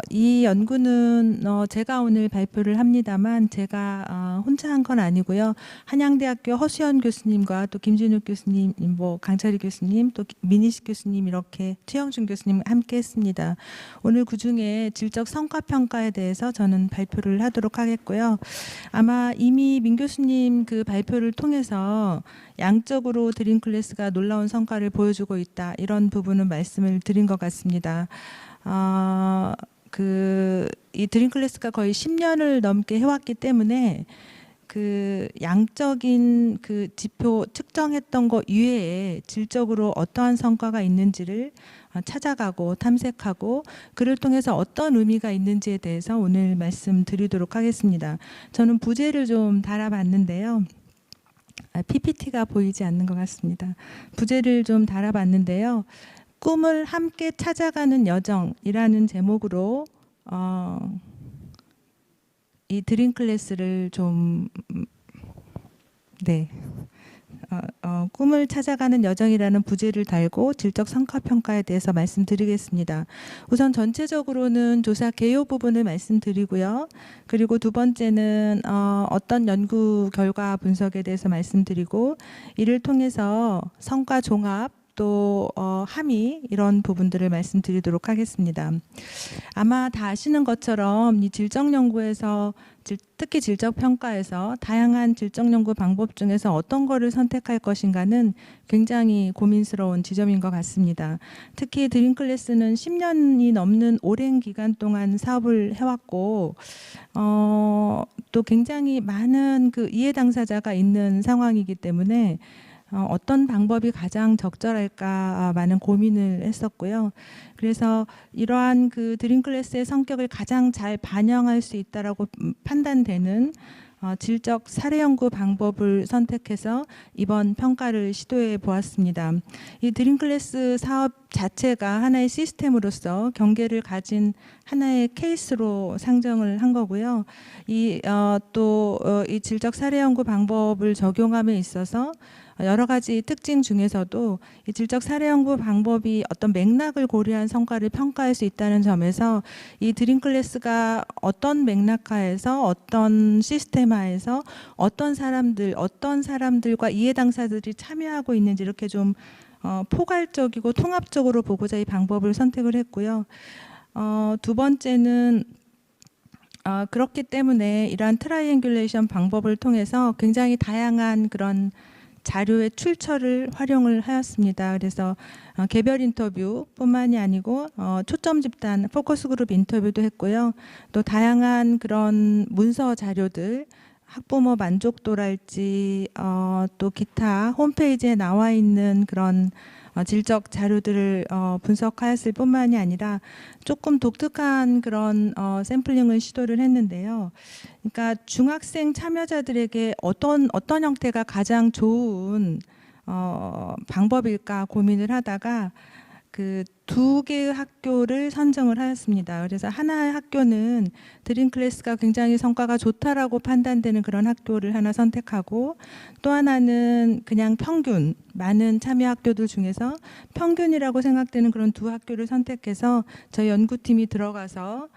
이 연구는 제가 오늘 발표를 합니다만 제가 혼자 한 건 아니고요. 한양대학교 허수연 교수님과 또 김진욱 교수님, 강철희 교수님, 또 민희식 교수님, 이렇게 최영준 교수님 함께 했습니다. 오늘 그중에 질적 성과평가에 대해서 저는 발표를 하도록 하겠고요. 아마 이미 민 교수님 그 발표를 통해서 양적으로 드림 클래스가 놀라운 성과를 보여주고 있다, 이런 부분은 말씀을 드린 것 같습니다. 이 드림 클래스가 거의 10년을 넘게 해왔기 때문에 그 양적인 그 지표 측정했던 것 이외에 질적으로 어떠한 성과가 있는지를 찾아가고 탐색하고 그를 통해서 어떤 의미가 있는지에 대해서 오늘 말씀드리도록 하겠습니다. 저는 부제를 좀 달아봤는데요. PPT가 보이지 않는 것 같습니다. 부제를 좀 달아봤는데요. 꿈을 함께 찾아가는 여정이라는 제목으로 이 드림 클래스를 좀 꿈을 찾아가는 여정이라는 부제를 달고 질적 성과 평가에 대해서 말씀드리겠습니다. 우선 전체적으로는 조사 개요 부분을 말씀드리고요. 그리고 두 번째는 어떤 연구 결과 분석에 대해서 말씀드리고 이를 통해서 성과 종합 또 함의 이런 부분들을 말씀드리도록 하겠습니다. 아마 다 아시는 것처럼 이 질적 연구에서 특히 질적 평가에서 다양한 질적 연구 방법 중에서 어떤 거를 선택할 것인가는 굉장히 고민스러운 지점인 것 같습니다. 특히 드림 클래스는 10년이 넘는 오랜 기간 동안 사업을 해왔고 또 굉장히 많은 그 이해 당사자가 있는 상황이기 때문에 어떤 방법이 가장 적절할까 많은 고민을 했었고요. 그래서 이러한 그 드림 클래스의 성격을 가장 잘 반영할 수 있다라고 판단되는 질적 사례 연구 방법을 선택해서 이번 평가를 시도해 보았습니다. 이 드림 클래스 사업 자체가 하나의 시스템으로서 경계를 가진 하나의 케이스로 상정을 한 거고요. 이 질적 사례 연구 방법을 적용함에 있어서 여러 가지 특징 중에서도 이 질적 사례 연구 방법이 어떤 맥락을 고려한 성과를 평가할 수 있다는 점에서 이 드림 클래스가 어떤 맥락하에서 어떤 시스템하에서 어떤 사람들과 이해 당사자들이 참여하고 있는지 이렇게 좀 포괄적이고 통합적으로 보고자 이 방법을 선택을 했고요. 두 번째는 그렇기 때문에 이러한 트라이앵귤레이션 방법을 통해서 굉장히 다양한 그런 자료의 출처를 활용을 하였습니다. 그래서 개별 인터뷰뿐만이 아니고 초점 집단 포커스 그룹 인터뷰도 했고요. 또 다양한 그런 문서 자료들 학부모 만족도랄지 또 기타 홈페이지에 나와 있는 그런 질적 자료들을 분석하였을 뿐만이 아니라 조금 독특한 그런 샘플링을 시도를 했는데요. 그러니까 중학생 참여자들에게 어떤 형태가 가장 좋은 방법일까 고민을 하다가 그 두 개의 학교를 선정을 하였습니다. 그래서 하나의 학교는 드림 클래스가 굉장히 성과가 좋다라고 판단되는 그런 학교를 하나 선택하고 또 하나는 그냥 평균 많은 참여 학교들 중에서 평균이라고 생각되는 그런 두 학교를 선택해서 저희 연구팀이 들어가서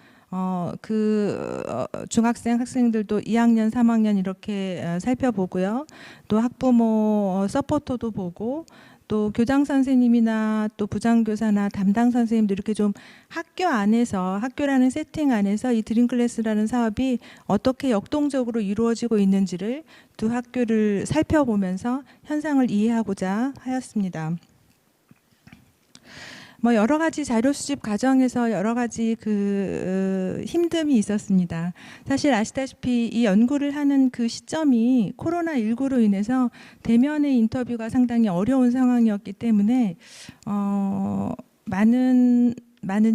중학생 학생들도 2학년, 3학년 이렇게 살펴보고요. 또 학부모 서포터도 보고 또 교장 선생님이나 또 부장교사나 담당 선생님도 이렇게 좀 학교 안에서 학교라는 세팅 안에서 이 드림 클래스라는 사업이 어떻게 역동적으로 이루어지고 있는지를 두 학교를 살펴보면서 현상을 이해하고자 하였습니다. 뭐 여러 가지 자료 수집 과정에서 여러 가지 힘듦이 있었습니다. 사실 아시다시피 이 연구를 하는 그 시점이 코로나19로 인해서 대면의 인터뷰가 상당히 어려운 상황이었기 때문에 많은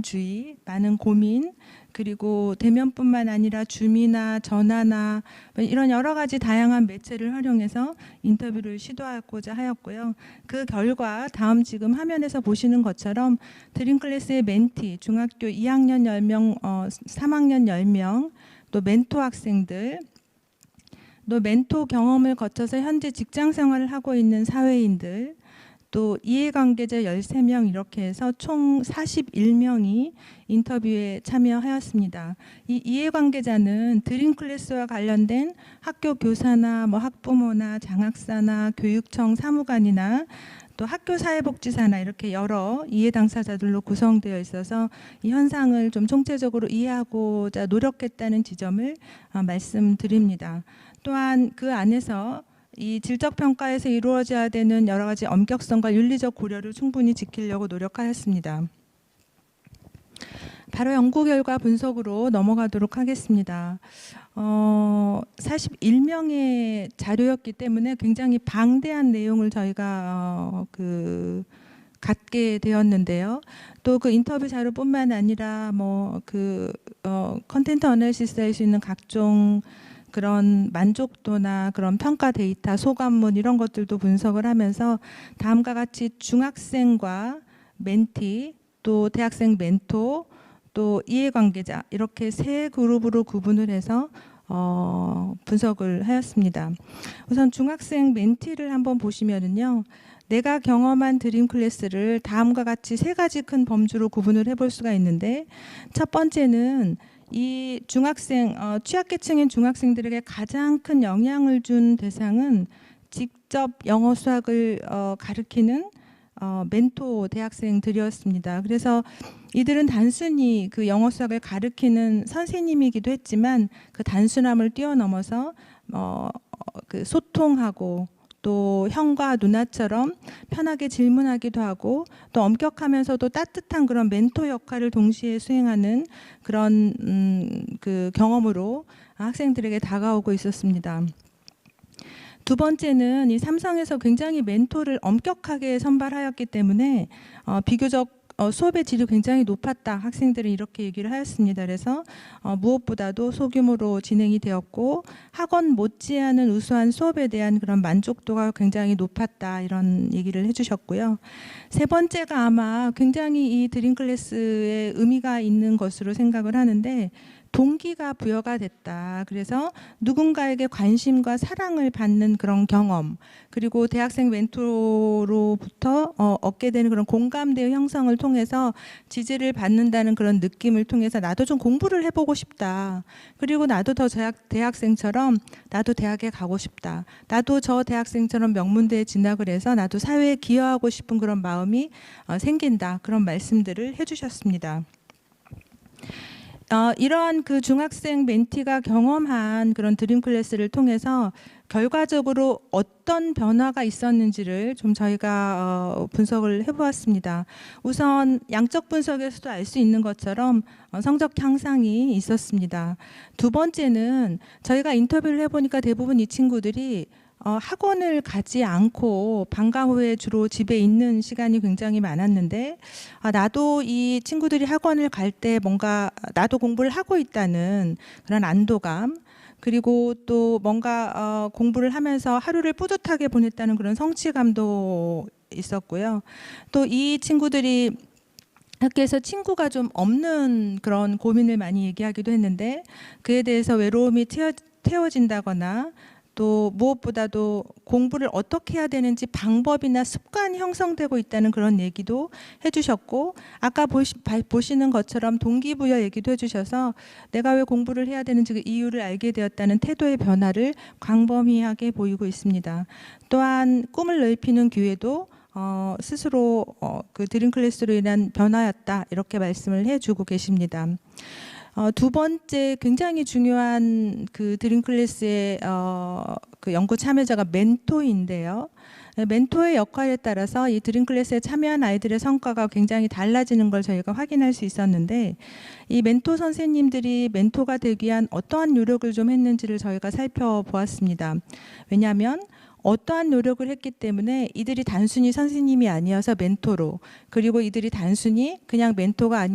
주의, 많은 고민, 그리고 대면뿐만 아니라 줌이나 전화나 이런 여러 가지 다양한 매체를 활용해서 인터뷰를 시도하고자 하였고요. 그 결과 다음 지금 화면에서 보시는 것처럼 드림 클래스의 멘티, 중학교 2학년 10명, 3학년 10명, 또 멘토 학생들, 또 멘토 경험을 거쳐서 현재 직장 생활을 하고 있는 사회인들, 또 이해관계자 13명 이렇게 해서 총 41명이 인터뷰에 참여하였습니다. 이 이해관계자는 드림 클래스와 관련된 학교 교사나 학부모나 장학사나 교육청 사무관이나 또 학교 사회복지사나 이렇게 여러 이해 당사자들로 구성되어 있어서 이 현상을 좀 총체적으로 이해하고자 노력했다는 지점을 말씀드립니다. 또한 그 안에서 이 질적 평가에서 이루어져야 되는 여러 가지 엄격성과 윤리적 고려를 충분히 지키려고 노력하였습니다. 바로 연구 결과 분석으로 넘어가도록 하겠습니다. 41명의 자료였기 때문에 굉장히 방대한 내용을 저희가 갖게 되었는데요. 또 그 인터뷰 자료뿐만 아니라 컨텐트 어널리시스에 할 수 있는 각종 그런 만족도나 그런 평가 데이터, 소감문 이런 것들도 분석을 하면서 다음과 같이 중학생과 멘티, 또 대학생 멘토, 또 이해관계자 이렇게 세 그룹으로 구분을 해서 분석을 하였습니다. 우선 중학생 멘티를 한번 보시면은요. 내가 경험한 드림 클래스를 다음과 같이 세 가지 큰 범주로 구분을 해볼 수가 있는데, 첫 번째는 이 중학생, 취약계층인 중학생들에게 가장 큰 영향을 준 대상은 직접 영어 수학을 가르치는 멘토 대학생들이었습니다. 그래서 이들은 단순히 그 영어 수학을 가르치는 선생님이기도 했지만 그 단순함을 뛰어넘어서 그 소통하고 또 형과 누나처럼 편하게 질문하기도 하고 또 엄격하면서도 따뜻한 그런 멘토 역할을 동시에 수행하는 그런 그 경험으로 학생들에게 다가오고 있었습니다. 두 번째는 이 삼성에서 굉장히 멘토를 엄격하게 선발하였기 때문에 비교적 수업의 질이 굉장히 높았다. 학생들은 이렇게 얘기를 하였습니다. 그래서 무엇보다도 소규모로 진행이 되었고 학원 못지않은 우수한 수업에 대한 그런 만족도가 굉장히 높았다. 이런 얘기를 해주셨고요. 세 번째가 아마 굉장히 이 드림 클래스에 의미가 있는 것으로 생각을 하는데, 동기가 부여가 됐다. 그래서 누군가에게 관심과 사랑을 받는 그런 경험, 그리고 대학생 멘토로부터 얻게 되는 그런 공감대 형성을 통해서 지지를 받는다는 그런 느낌을 통해서 나도 좀 공부를 해보고 싶다. 그리고 나도 더 대학생처럼 나도 대학에 가고 싶다. 나도 저 대학생처럼 명문대에 진학을 해서 나도 사회에 기여하고 싶은 그런 마음이 생긴다. 그런 말씀들을 해주셨습니다. 이러한 그 중학생 멘티가 경험한 그런 드림 클래스를 통해서 결과적으로 어떤 변화가 있었는지를 좀 저희가 분석을 해보았습니다. 우선 양적 분석에서도 알 수 있는 것처럼 성적 향상이 있었습니다. 두 번째는 저희가 인터뷰를 해보니까 대부분 이 친구들이 학원을 가지 않고 방과 후에 주로 집에 있는 시간이 굉장히 많았는데, 나도 이 친구들이 학원을 갈 때 뭔가 나도 공부를 하고 있다는 그런 안도감, 그리고 또 뭔가 공부를 하면서 하루를 뿌듯하게 보냈다는 그런 성취감도 있었고요. 또 이 친구들이 학교에서 친구가 좀 없는 그런 고민을 많이 얘기하기도 했는데, 그에 대해서 외로움이 태워진다거나 또 무엇보다도 공부를 어떻게 해야 되는지 방법이나 습관이 형성되고 있다는 그런 얘기도 해주셨고, 아까 보시는 것처럼 동기부여 얘기도 해주셔서 내가 왜 공부를 해야 되는지 그 이유를 알게 되었다는 태도의 변화를 광범위하게 보이고 있습니다. 또한 꿈을 넓히는 기회도 스스로 그 드림 클래스로 인한 변화였다, 이렇게 말씀을 해주고 계십니다. 두 번째 굉장히 중요한 그 드림 클래스의 그 연구 참여자가 멘토인데요. 멘토의 역할에 따라서 이 드림 클래스에 참여한 아이들의 성과가 굉장히 달라지는 걸 저희가 확인할 수 있었는데, 이 멘토 선생님들이 멘토가 되기 위한 어떠한 노력을 좀 했는지를 저희가 살펴보았습니다. 왜냐하면 어떠한 노력을 했기 때문에 이들이 단순히 선생님이 아니어서 멘토로, 그리고 이들이 단순히 그냥 멘토가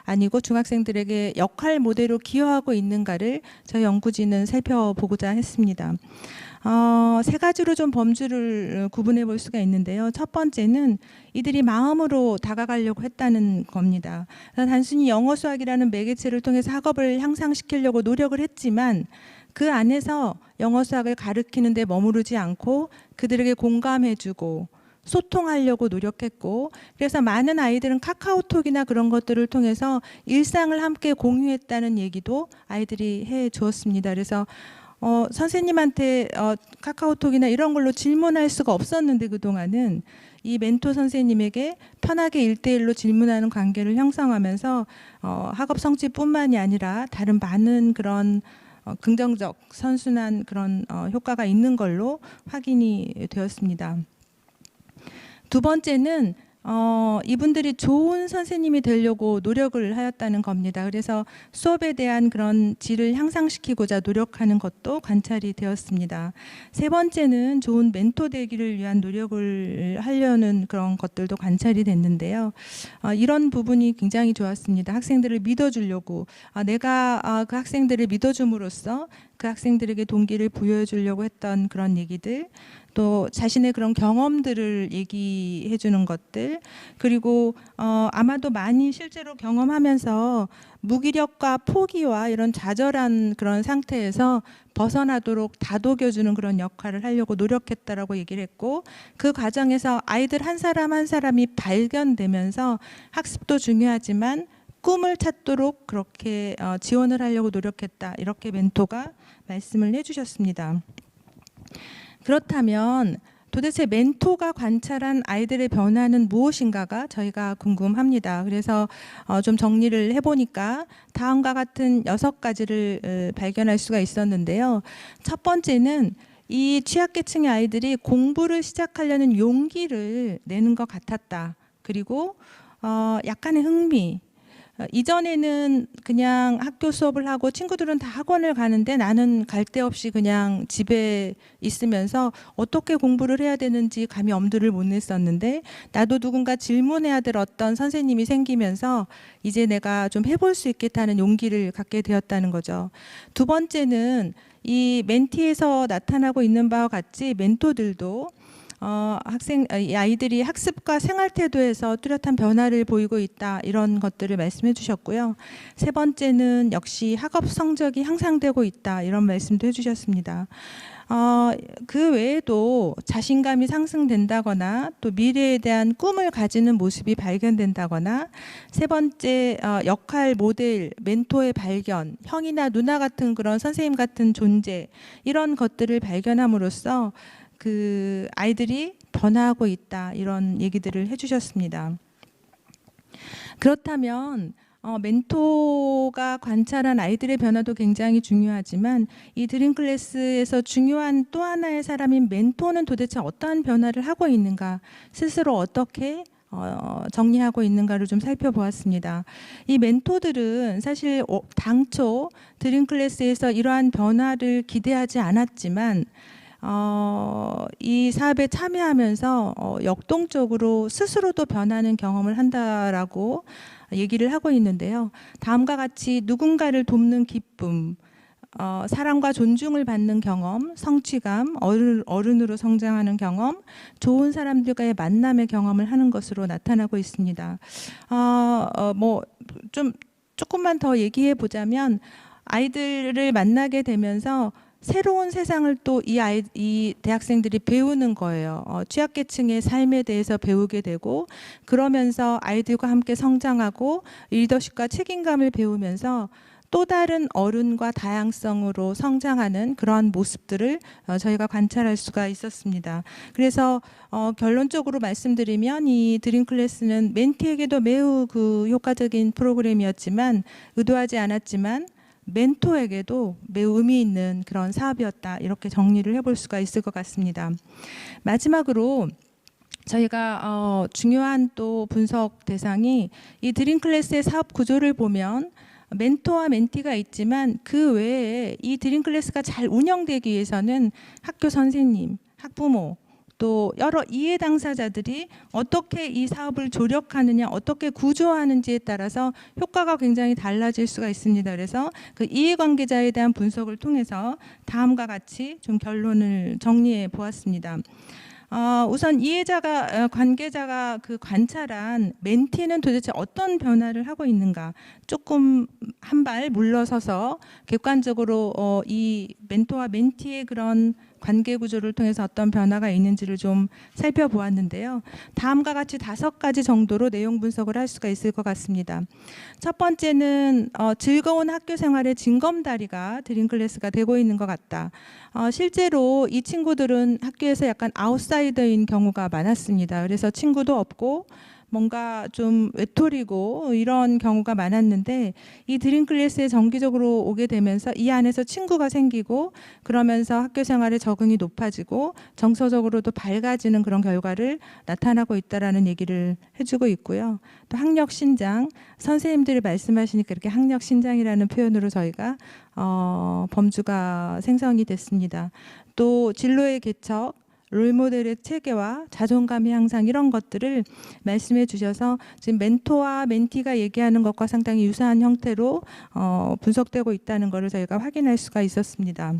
아니고 중학생들에게 역할 모델로 기여하고 있는가를 저희 연구진은 살펴보고자 했습니다. 세 가지로 좀 범주를 구분해 볼 수가 있는데요. 첫 번째는 이들이 마음으로 다가가려고 했다는 겁니다. 단순히 영어 수학이라는 매개체를 통해서 학업을 향상시키려고 노력을 했지만 그 안에서 영어 수학을 가르치는 데 머무르지 않고 그들에게 공감해주고 소통하려고 노력했고, 그래서 많은 아이들은 카카오톡이나 그런 것들을 통해서 일상을 함께 공유했다는 얘기도 아이들이 해 주었습니다. 그래서 선생님한테 카카오톡이나 이런 걸로 질문할 수가 없었는데 그동안은 이 멘토 선생님에게 편하게 1대1로 질문하는 관계를 형성하면서 학업 성취뿐만이 아니라 다른 많은 그런 긍정적 선순환 그런 효과가 있는 걸로 확인이 되었습니다. 두 번째는 이분들이 좋은 선생님이 되려고 노력을 하였다는 겁니다. 그래서 수업에 대한 그런 질을 향상시키고자 노력하는 것도 관찰이 되었습니다. 세 번째는 좋은 멘토 되기를 위한 노력을 하려는 그런 것들도 관찰이 됐는데요. 이런 부분이 굉장히 좋았습니다. 학생들을 믿어주려고 내가 그 학생들을 믿어줌으로써 그 학생들에게 동기를 부여해 주려고 했던 그런 얘기들, 또 자신의 그런 경험들을 얘기해 주는 것들, 그리고 아마도 많이 실제로 경험하면서 무기력과 포기와 이런 좌절한 그런 상태에서 벗어나도록 다독여주는 그런 역할을 하려고 노력했다라고 얘기를 했고, 그 과정에서 아이들 한 사람 한 사람이 발견되면서 학습도 중요하지만 꿈을 찾도록 그렇게 지원을 하려고 노력했다, 이렇게 멘토가 말씀을 해주셨습니다. 그렇다면 도대체 멘토가 관찰한 아이들의 변화는 무엇인가가 저희가 궁금합니다. 그래서 좀 정리를 해보니까 다음과 같은 6가지를 발견할 수가 있었는데요. 첫 번째는 이 취약계층의 아이들이 공부를 시작하려는 용기를 내는 것 같았다. 그리고 약간의 흥미, 이전에는 그냥 학교 수업을 하고 친구들은 다 학원을 가는데 나는 갈 데 없이 그냥 집에 있으면서 어떻게 공부를 해야 되는지 감히 엄두를 못 냈었는데, 나도 누군가 질문해야 될 어떤 선생님이 생기면서 이제 내가 좀 해볼 수 있겠다는 용기를 갖게 되었다는 거죠. 두 번째는 이 멘티에서 나타나고 있는 바와 같이 멘토들도 이 아이들이 학습과 생활 태도에서 뚜렷한 변화를 보이고 있다, 이런 것들을 말씀해 주셨고요. 세 번째는 역시 학업 성적이 향상되고 있다, 이런 말씀도 해주셨습니다. 그 외에도 자신감이 상승된다거나 또 미래에 대한 꿈을 가지는 모습이 발견된다거나, 세 번째 역할 모델, 멘토의 발견, 형이나 누나 같은 그런 선생님 같은 존재, 이런 것들을 발견함으로써 그 아이들이 변화하고 있다, 이런 얘기들을 해주셨습니다. 그렇다면 멘토가 관찰한 아이들의 변화도 굉장히 중요하지만 이 드림클래스에서 중요한 또 하나의 사람인 멘토는 도대체 어떠한 변화를 하고 있는가, 스스로 어떻게 정리하고 있는가를 좀 살펴보았습니다. 이 멘토들은 사실 당초 드림클래스에서 이러한 변화를 기대하지 않았지만 이 사업에 참여하면서 역동적으로 스스로도 변하는 경험을 한다라고 얘기를 하고 있는데요. 다음과 같이 누군가를 돕는 기쁨, 사랑과 존중을 받는 경험, 성취감, 어른으로 성장하는 경험, 좋은 사람들과의 만남의 경험을 하는 것으로 나타나고 있습니다. 조금만 더 얘기해 보자면, 아이들을 만나게 되면서 새로운 세상을 또 이 대학생들이 배우는 거예요. 취약계층의 삶에 대해서 배우게 되고, 그러면서 아이들과 함께 성장하고 리더십과 책임감을 배우면서 또 다른 어른과 다양성으로 성장하는 그러한 모습들을 저희가 관찰할 수가 있었습니다. 그래서 결론적으로 말씀드리면 이 드림클래스는 멘티에게도 매우 효과적인 프로그램이었지만, 의도하지 않았지만 멘토에게도 매우 의미 있는 그런 사업이었다, 이렇게 정리를 해볼 수가 있을 것 같습니다. 마지막으로 저희가 중요한 또 분석 대상이 이 드림클래스의 사업 구조를 보면 멘토와 멘티가 있지만, 그 외에 이 드림클래스가 잘 운영되기 위해서는 학교 선생님, 학부모, 또 여러 이해 당사자들이 어떻게 이 사업을 조력하느냐, 어떻게 구조하는지에 따라서 효과가 굉장히 달라질 수가 있습니다. 그래서 그 이해관계자에 대한 분석을 통해서 다음과 같이 좀 결론을 정리해 보았습니다. 우선 관계자가 관찰한 멘티는 도대체 어떤 변화를 하고 있는가, 조금 한 발 물러서서 객관적으로 이 멘토와 멘티의 그런 관계 구조를 통해서 어떤 변화가 있는지를 좀 살펴보았는데요. 다음과 같이 5가지 정도로 내용 분석을 할 수가 있을 것 같습니다. 첫 번째는 즐거운 학교 생활의 징검다리가 드림클래스가 되고 있는 것 같다. 실제로 이 친구들은 학교에서 약간 아웃사이더인 경우가 많았습니다. 그래서 친구도 없고 뭔가 좀 외톨이고 이런 경우가 많았는데 이 드림 클래스에 정기적으로 오게 되면서 이 안에서 친구가 생기고 그러면서 학교 생활에 적응이 높아지고 정서적으로도 밝아지는 그런 결과를 나타나고 있다라는 얘기를 해주고 있고요. 또 학력 신장, 선생님들이 말씀하시니까 이렇게 학력 신장이라는 표현으로 저희가 범주가 생성이 됐습니다. 또 진로의 개척, 롤모델의 체계와 자존감 향상 이런 것들을 말씀해 주셔서 지금 멘토와 멘티가 얘기하는 것과 상당히 유사한 형태로 분석되고 있다는 것을 저희가 확인할 수가 있었습니다.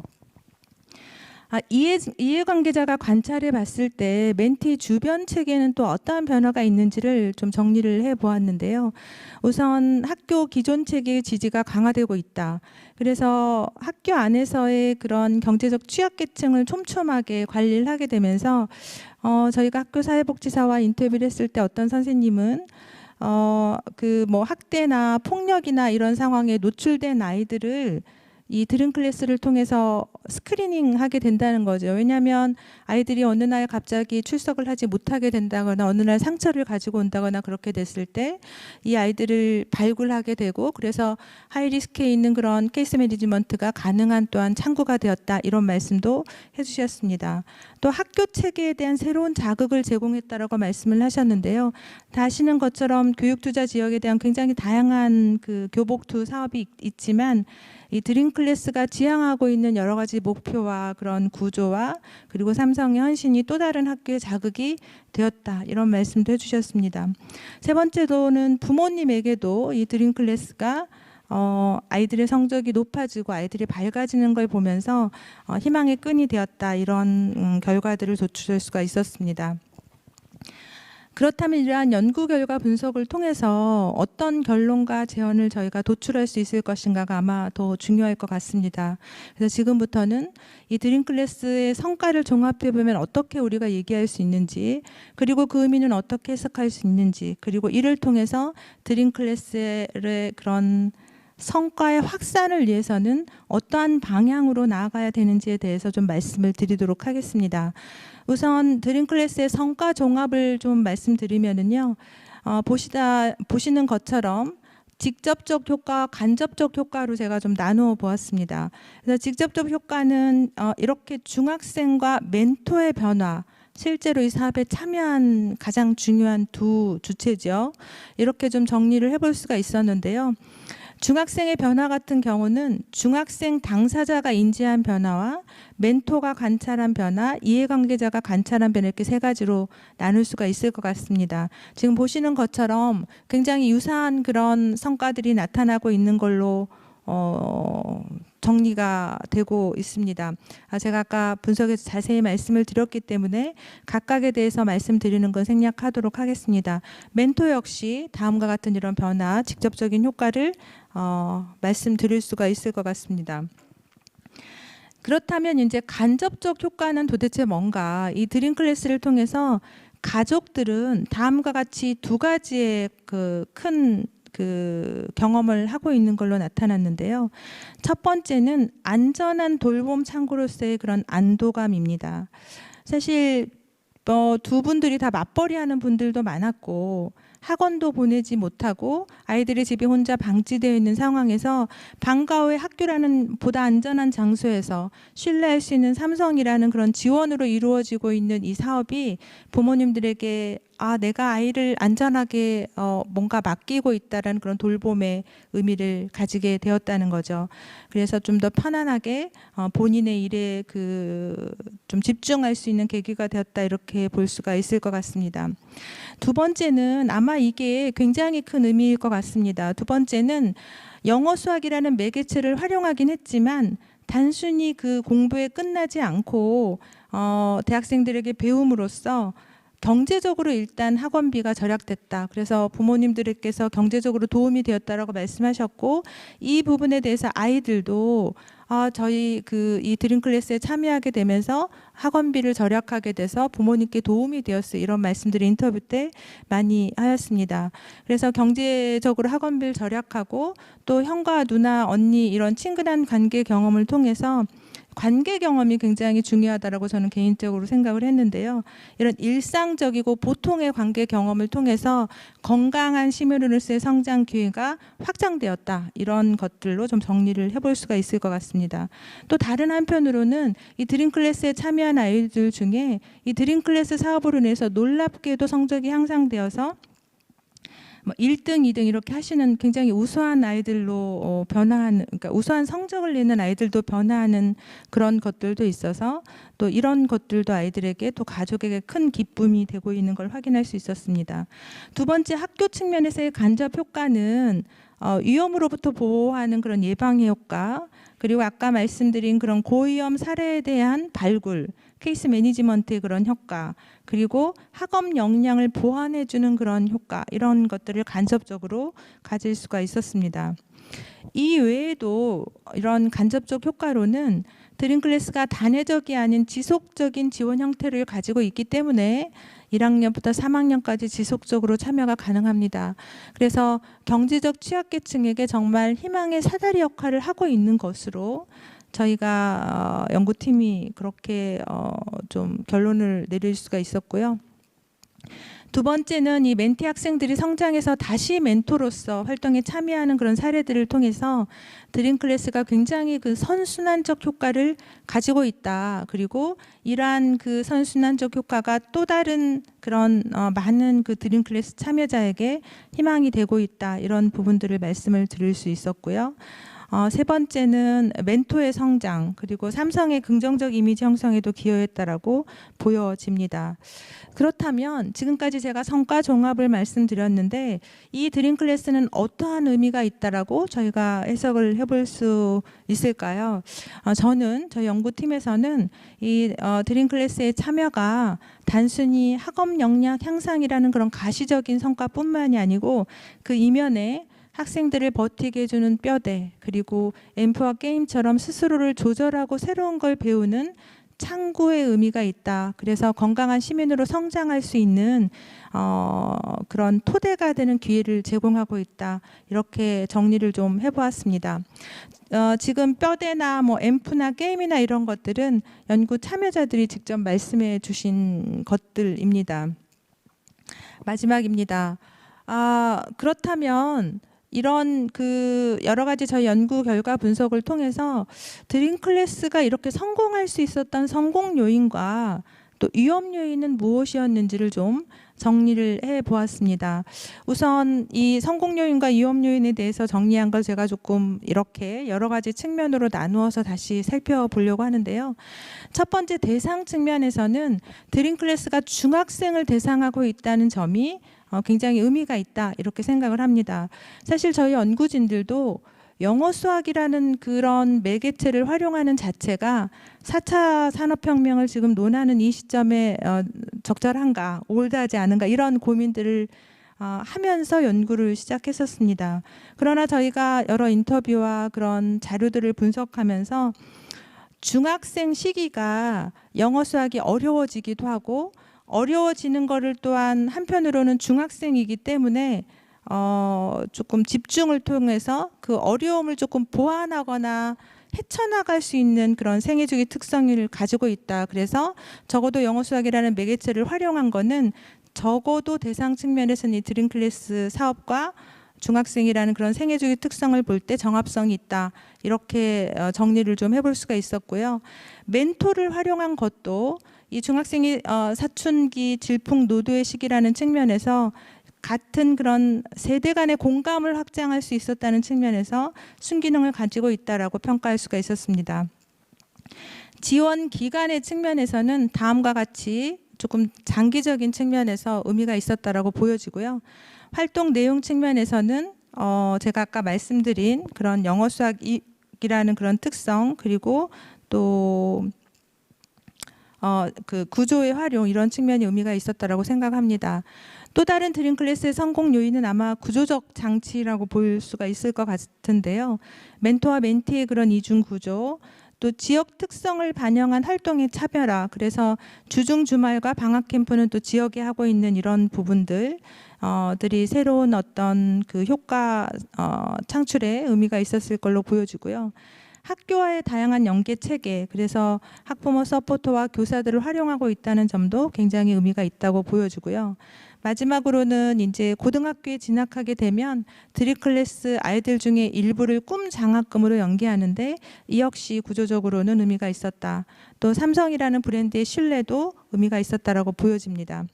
이해관계자가 관찰해 봤을 때 멘티 주변 체계는 또 어떠한 변화가 있는지를 좀 정리를 해 보았는데요. 우선 학교 기존 체계의 지지가 강화되고 있다. 그래서 학교 안에서의 그런 경제적 취약계층을 촘촘하게 관리를 하게 되면서 저희가 학교사회복지사와 인터뷰를 했을 때 어떤 선생님은 그 뭐 학대나 폭력이나 이런 상황에 노출된 아이들을 이 드림 클래스를 통해서 스크리닝 하게 된다는 거죠. 왜냐하면 아이들이 어느 날 갑자기 출석을 하지 못하게 된다거나 어느 날 상처를 가지고 온다거나 그렇게 됐을 때 이 아이들을 발굴하게 되고 그래서 하이리스크에 있는 그런 케이스 매니지먼트가 가능한 또한 창구가 되었다 이런 말씀도 해주셨습니다. 또 학교 체계에 대한 새로운 자극을 제공했다라고 말씀을 하셨는데요. 다 아시는 것처럼 교육투자 지역에 대한 굉장히 다양한 그 교복투 사업이 있지만 이 드림 클래스가 지향하고 있는 여러 가지 목표와 그런 구조와 그리고 삼성의 헌신이 또 다른 학교의 자극이 되었다 이런 말씀도 해주셨습니다. 세 번째로는 부모님에게도 이 드림 클래스가 아이들의 성적이 높아지고 아이들이 밝아지는 걸 보면서 희망의 끈이 되었다 이런 결과들을 도출할 수가 있었습니다. 그렇다면 이러한 연구 결과 분석을 통해서 어떤 결론과 제언을 저희가 도출할 수 있을 것인가가 아마 더 중요할 것 같습니다. 그래서 지금부터는 이 드림 클래스의 성과를 종합해 보면 어떻게 우리가 얘기할 수 있는지 그리고 그 의미는 어떻게 해석할 수 있는지 그리고 이를 통해서 드림 클래스의 그런 성과의 확산을 위해서는 어떠한 방향으로 나아가야 되는지에 대해서 좀 말씀을 드리도록 하겠습니다. 우선 드림 클래스의 성과 종합을 좀 말씀드리면은요, 보시는 것처럼 직접적 효과와 간접적 효과로 제가 좀 나누어 보았습니다. 그래서 직접적 효과는 이렇게 중학생과 멘토의 변화, 실제로 이 사업에 참여한 가장 중요한 두 주체죠. 이렇게 좀 정리를 해볼 수가 있었는데요. 중학생의 변화 같은 경우는 중학생 당사자가 인지한 변화와 멘토가 관찰한 변화, 이해관계자가 관찰한 변화 이렇게 세 가지로 나눌 수가 있을 것 같습니다. 지금 보시는 것처럼 굉장히 유사한 그런 성과들이 나타나고 있는 걸로 정리가 되고 있습니다. 제가 아까 분석에서 자세히 말씀을 드렸기 때문에 각각에 대해서 말씀드리는 건 생략하도록 하겠습니다. 멘토 역시 다음과 같은 이런 변화, 직접적인 효과를 말씀드릴 수가 있을 것 같습니다. 그렇다면 이제 간접적 효과는 도대체 뭔가? 이 드림 클래스를 통해서 가족들은 다음과 같이 두 가지의 큰 경험을 하고 있는 걸로 나타났는데요. 첫 번째는 안전한 돌봄 창구로서의 그런 안도감입니다. 사실 두 분들이 다 맞벌이하는 분들도 많았고 학원도 보내지 못하고 아이들이 집에 혼자 방치되어 있는 상황에서 방과 후의 학교라는 보다 안전한 장소에서 신뢰할 수 있는 삼성이라는 그런 지원으로 이루어지고 있는 이 사업이 부모님들에게 내가 아이를 안전하게 뭔가 맡기고 있다라는 그런 돌봄의 의미를 가지게 되었다는 거죠. 그래서 좀 더 편안하게 본인의 일에 좀 집중할 수 있는 계기가 되었다 이렇게 볼 수가 있을 것 같습니다. 두 번째는 아마 이게 굉장히 큰 의미일 것 같습니다. 두 번째는 영어 수학이라는 매개체를 활용하긴 했지만 단순히 그 공부에 끝나지 않고 대학생들에게 배움으로써 경제적으로 일단 학원비가 절약됐다. 그래서 부모님들께서 경제적으로 도움이 되었다라고 말씀하셨고 이 부분에 대해서 아이들도 저희 이 드림 클래스에 참여하게 되면서 학원비를 절약하게 돼서 부모님께 도움이 되었어요. 이런 말씀들을 인터뷰 때 많이 하였습니다. 그래서 경제적으로 학원비를 절약하고 또 형과 누나, 언니 이런 친근한 관계 경험을 통해서 관계 경험이 굉장히 중요하다라고 저는 개인적으로 생각을 했는데요. 이런 일상적이고 보통의 관계 경험을 통해서 건강한 시뮬루스의 성장 기회가 확장되었다. 이런 것들로 좀 정리를 해볼 수가 있을 것 같습니다. 또 다른 한편으로는 이 드림클래스에 참여한 아이들 중에 이 드림클래스 사업으로 인해서 놀랍게도 성적이 향상되어서 1등, 2등 이렇게 하시는 굉장히 우수한 아이들로 변화하는, 그러니까 우수한 성적을 내는 아이들도 변화하는 그런 것들도 있어서 또 이런 것들도 아이들에게 또 가족에게 큰 기쁨이 되고 있는 걸 확인할 수 있었습니다. 두 번째, 학교 측면에서의 간접 효과는 위험으로부터 보호하는 그런 예방의 효과, 그리고 아까 말씀드린 그런 고위험 사례에 대한 발굴, 케이스 매니지먼트의 그런 효과, 그리고 학업 역량을 보완해주는 그런 효과, 이런 것들을 간접적으로 가질 수가 있었습니다. 이 외에도 이런 간접적 효과로는 드림클래스가 단회적이 아닌 지속적인 지원 형태를 가지고 있기 때문에 1학년부터 3학년까지 지속적으로 참여가 가능합니다. 그래서 경제적 취약계층에게 정말 희망의 사다리 역할을 하고 있는 것으로 저희가 연구팀이 그렇게 좀 결론을 내릴 수가 있었고요. 두 번째는 이 멘티 학생들이 성장해서 다시 멘토로서 활동에 참여하는 그런 사례들을 통해서 드림클래스가 굉장히 그 선순환적 효과를 가지고 있다. 그리고 이러한 그 선순환적 효과가 또 다른 그런 많은 그 드림클래스 참여자에게 희망이 되고 있다. 이런 부분들을 말씀을 드릴 수 있었고요. 세 번째는 멘토의 성장, 그리고 삼성의 긍정적 이미지 형성에도 기여했다라고 보여집니다. 그렇다면 지금까지 제가 성과 종합을 말씀드렸는데 이 드림클래스는 어떠한 의미가 있다라고 저희가 해석을 해볼 수 있을까요? 저희 연구팀에서는 이 드림클래스의 참여가 단순히 학업 역량 향상이라는 그런 가시적인 성과뿐만이 아니고 그 이면에 학생들을 버티게 해주는 뼈대, 그리고 앰프와 게임처럼 스스로를 조절하고 새로운 걸 배우는 창구의 의미가 있다. 그래서 건강한 시민으로 성장할 수 있는 그런 토대가 되는 기회를 제공하고 있다. 이렇게 정리를 좀 해보았습니다. 지금 뼈대나 뭐 앰프나 게임이나 이런 것들은 연구 참여자들이 직접 말씀해 주신 것들입니다. 마지막입니다. 그렇다면 이런 그 여러 가지 저희 연구 결과 분석을 통해서 드림클래스가 이렇게 성공할 수 있었던 성공 요인과 또 위험 요인은 무엇이었는지를 좀 정리를 해 보았습니다. 우선 이 성공 요인과 위험 요인에 대해서 정리한 걸 제가 조금 이렇게 여러 가지 측면으로 나누어서 다시 살펴보려고 하는데요. 첫 번째, 대상 측면에서는 드림클래스가 중학생을 대상하고 있다는 점이 굉장히 의미가 있다, 이렇게 생각을 합니다. 사실 저희 연구진들도 영어 수학이라는 그런 매개체를 활용하는 자체가 4차 산업혁명을 지금 논하는 이 시점에 적절한가, 올드하지 않은가, 이런 고민들을 하면서 연구를 시작했었습니다. 그러나 저희가 여러 인터뷰와 그런 자료들을 분석하면서 중학생 시기가 영어 수학이 어려워지기도 하고 어려워지는 거를 또한 한편으로는 중학생이기 때문에 조금 집중을 통해서 그 어려움을 조금 보완하거나 헤쳐나갈 수 있는 그런 생애주기 특성을 가지고 있다. 그래서 적어도 영어 수학이라는 매개체를 활용한 거는 적어도 대상 측면에서는 이 드림클래스 사업과 중학생이라는 그런 생애주기 특성을 볼 때 정합성이 있다. 이렇게 정리를 좀 해볼 수가 있었고요. 멘토를 활용한 것도 이 중학생이 사춘기 질풍노도의 시기라는 측면에서 같은 그런 세대 간의 공감을 확장할 수 있었다는 측면에서 순기능을 가지고 있다라고 평가할 수가 있었습니다. 지원 기간의 측면에서는 다음과 같이 조금 장기적인 측면에서 의미가 있었다라고 보여지고요. 활동 내용 측면에서는 제가 아까 말씀드린 그런 영어 수학이라는 그런 특성, 그리고 또 그 구조의 활용, 이런 측면이 의미가 있었다라고 생각합니다. 또 다른 드림클래스의 성공 요인은 아마 구조적 장치라고 볼 수가 있을 것 같은데요. 멘토와 멘티의 그런 이중 구조, 또 지역 특성을 반영한 활동의 차별화, 그래서 주중 주말과 방학 캠프는 또 지역에 하고 있는 이런 부분들 들이 새로운 어떤 그 효과 창출에 의미가 있었을 걸로 보여지고요. 학교와의 다양한 연계 체계, 그래서 학부모 서포터와 교사들을 활용하고 있다는 점도 굉장히 의미가 있다고 보여지고요. 마지막으로는 이제 고등학교에 진학하게 되면 드림 클래스 아이들 중에 일부를 꿈 장학금으로 연계하는데 이 역시 구조적으로는 의미가 있었다. 또 삼성이라는 브랜드의 신뢰도 의미가 있었다라고 보여집니다.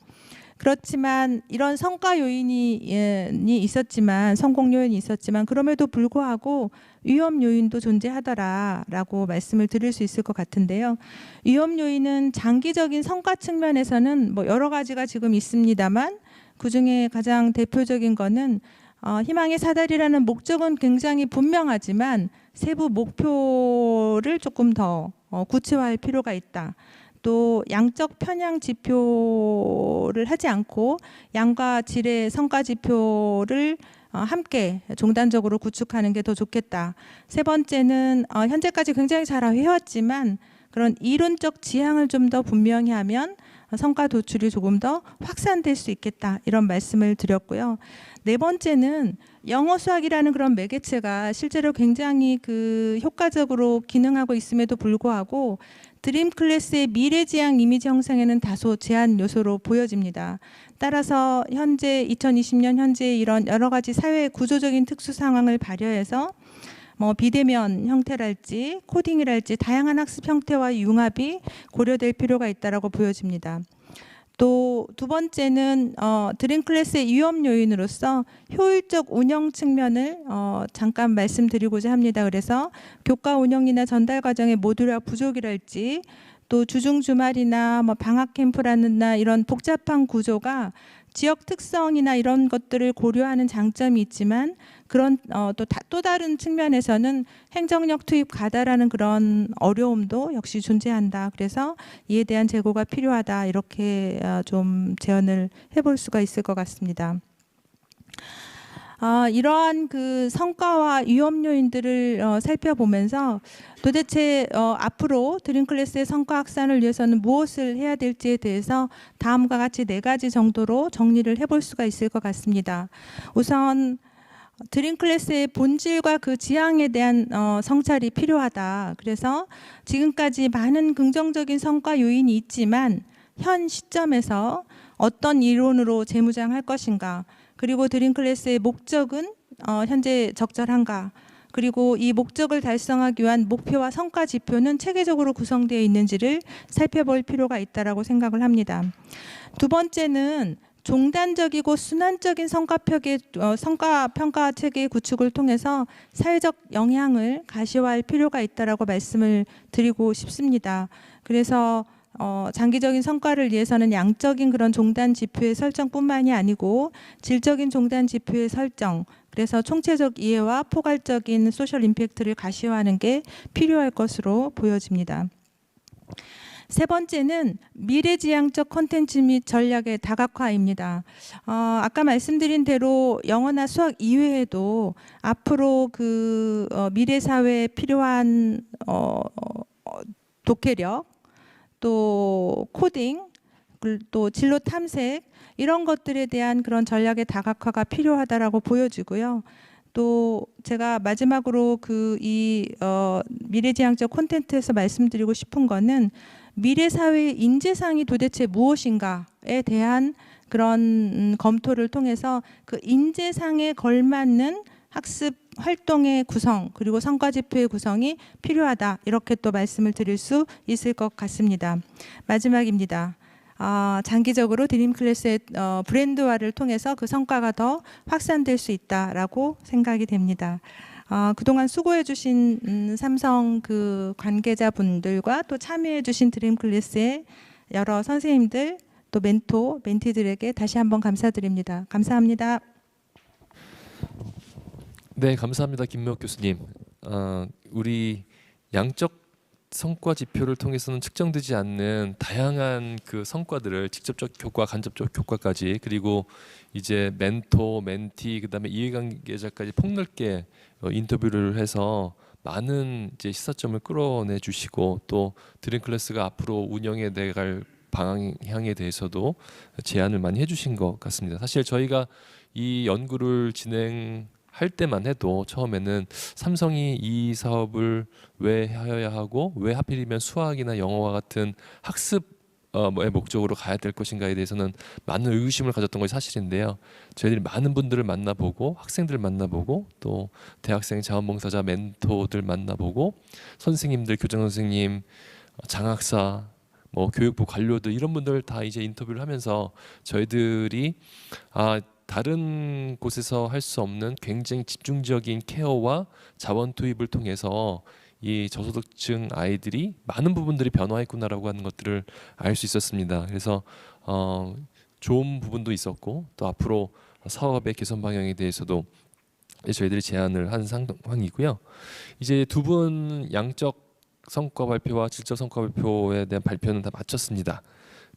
그렇지만 이런 성과 요인이 있었지만, 성공 요인이 있었지만 그럼에도 불구하고 위험 요인도 존재하더라라고 말씀을 드릴 수 있을 것 같은데요. 위험 요인은 장기적인 성과 측면에서는 뭐 여러 가지가 지금 있습니다만 그중에 가장 대표적인 거는 희망의 사다리라는 목적은 굉장히 분명하지만 세부 목표를 조금 더 구체화할 필요가 있다. 또 양적 편향 지표를 하지 않고 양과 질의 성과 지표를 함께 종단적으로 구축하는 게 더 좋겠다. 세 번째는 현재까지 굉장히 잘 해왔지만 그런 이론적 지향을 좀 더 분명히 하면 성과 도출이 조금 더 확산될 수 있겠다. 이런 말씀을 드렸고요. 네 번째는 영어 수학이라는 그런 매개체가 실제로 굉장히 효과적으로 기능하고 있음에도 불구하고 드림 클래스의 미래지향 이미지 형성에는 다소 제한 요소로 보여집니다. 따라서 현재 2020년 현재 이런 여러 가지 사회 구조적인 특수 상황을 발휘해서 뭐 비대면 형태랄지 코딩이랄지 다양한 학습 형태와 융합이 고려될 필요가 있다라고 보여집니다. 또 두 번째는 드림 클래스의 위험 요인으로서 효율적 운영 측면을 잠깐 말씀드리고자 합니다. 그래서 교과 운영이나 전달 과정의 모듈화 부족이랄지 또 주중 주말이나 뭐 방학 캠프라는 이런 복잡한 구조가 지역 특성이나 이런 것들을 고려하는 장점이 있지만 그런 또 다른 측면에서는 행정력 투입 가다라는 그런 어려움도 역시 존재한다. 그래서 이에 대한 재고가 필요하다. 이렇게 좀 제언을 해볼 수가 있을 것 같습니다. 이러한 성과와 위험 요인들을 살펴보면서 도대체 앞으로 드림 클래스의 성과 확산을 위해서는 무엇을 해야 될지에 대해서 다음과 같이 4가지 정도로 정리를 해볼 수가 있을 것 같습니다. 우선 드림 클래스의 본질과 그 지향에 대한 성찰이 필요하다. 그래서 지금까지 많은 긍정적인 성과 요인이 있지만 현 시점에서 어떤 이론으로 재무장할 것인가, 그리고 드림 클래스의 목적은 현재 적절한가, 그리고 이 목적을 달성하기 위한 목표와 성과 지표는 체계적으로 구성되어 있는지를 살펴볼 필요가 있다고 생각을 합니다. 두 번째는 종단적이고 순환적인 성과 평가 체계 구축을 통해서 사회적 영향을 가시화할 필요가 있다고 말씀을 드리고 싶습니다. 그래서 장기적인 성과를 위해서는 양적인 그런 종단 지표의 설정뿐만이 아니고 질적인 종단 지표의 설정, 그래서 총체적 이해와 포괄적인 소셜 임팩트를 가시화하는 게 필요할 것으로 보여집니다. 세 번째는 미래지향적 콘텐츠 및 전략의 다각화입니다. 아까 말씀드린 대로 영어나 수학 이외에도 앞으로 미래 사회에 필요한 독해력, 또 코딩, 또 진로 탐색 이런 것들에 대한 그런 전략의 다각화가 필요하다라고 보여지고요. 또 제가 마지막으로 미래지향적 콘텐츠에서 말씀드리고 싶은 거는 미래 사회의 인재상이 도대체 무엇인가에 대한 그런 검토를 통해서 그 인재상에 걸맞는 학습 활동의 구성 그리고 성과 지표의 구성이 필요하다. 이렇게 또 말씀을 드릴 수 있을 것 같습니다. 마지막입니다. 장기적으로 드림 클래스의 브랜드화를 통해서 그 성과가 더 확산될 수 있다라고 생각이 됩니다. 그동안 수고해 주신 삼성 관계자분들과 또 참여해 주신 드림 클래스의 여러 선생님들 또 멘티들에게 다시 한번 감사드립니다. 감사합니다. 네, 감사합니다, 김명욱 교수님. 우리 양적 성과 지표를 통해서는 측정되지 않는 다양한 성과들을 직접적 효과, 간접적 효과까지, 그리고 이제 멘토, 멘티, 그다음에 이해관계자까지 폭넓게 인터뷰를 해서 많은 이제 시사점을 끌어내 주시고 또 드림 클래스가 앞으로 운영해 나갈 방향에 대해서도 제안을 많이 해주신 것 같습니다. 사실 저희가 이 연구를 진행하는 할 때만 해도 처음에는 삼성이 이 사업을 왜 하여야 하고 왜 하필이면 수학이나 영어와 같은 학습 의 목적으로 가야 될 것인가에 대해서는 많은 의구심을 가졌던 것이 사실인데요. 저희들이 많은 분들을 만나보고 학생들을 만나보고 또 대학생 자원봉사자 멘토들 만나보고 선생님들, 교장 선생님, 장학사, 뭐 교육부 관료들 이런 분들 다 이제 인터뷰를 하면서 저희들이 다른 곳에서 할 수 없는 굉장히 집중적인 케어와 자원 투입을 통해서 이 저소득층 아이들이 많은 부분들이 변화했구나라고 하는 것들을 알 수 있었습니다. 그래서 좋은 부분도 있었고 또 앞으로 사업의 개선 방향에 대해서도 저희들이 제안을 한 상황이고요. 이제 두 분 양적 성과 발표와 질적 성과 발표에 대한 발표는 다 마쳤습니다.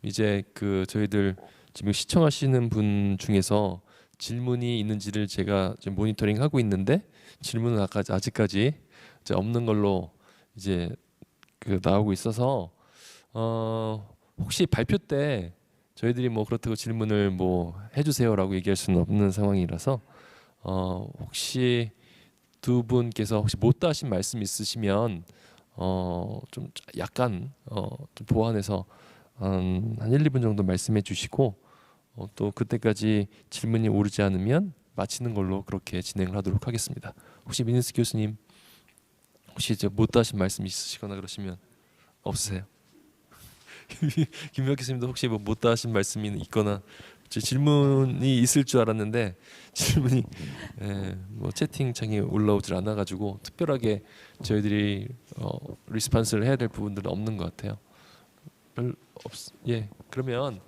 이제 그 저희들 지금 시청하시는 분 중에서 질문이 있는지를 제가 지금 모니터링하고 있는데 질문은 아직까지 이제 없는 걸로 이제 그 나오고 있어서 혹시 발표 때 저희들이 뭐 그렇다고 질문을 뭐 해주세요라고 얘기할 수는 없는 상황이라서 혹시 두 분께서 혹시 못다 하신 말씀 있으시면 좀 약간 좀 보완해서 한 1, 2분 정도 말씀해 주시고 또 그때까지 질문이 오르지 않으면 마치는 걸로 그렇게 진행을 하도록 하겠습니다. 혹시 미니스 교수님 혹시 이제 못다 하신 말씀 있으시거나 그러시면 없으세요? 김명 교수님도 혹시 뭐 못다 하신 말씀이 있거나 질문이 있을 줄 알았는데 질문이 뭐 채팅창에 올라오질 않아가지고 특별하게 저희들이 리스폰스를 해야 될 부분들은 없는 것 같아요. 예, 그러면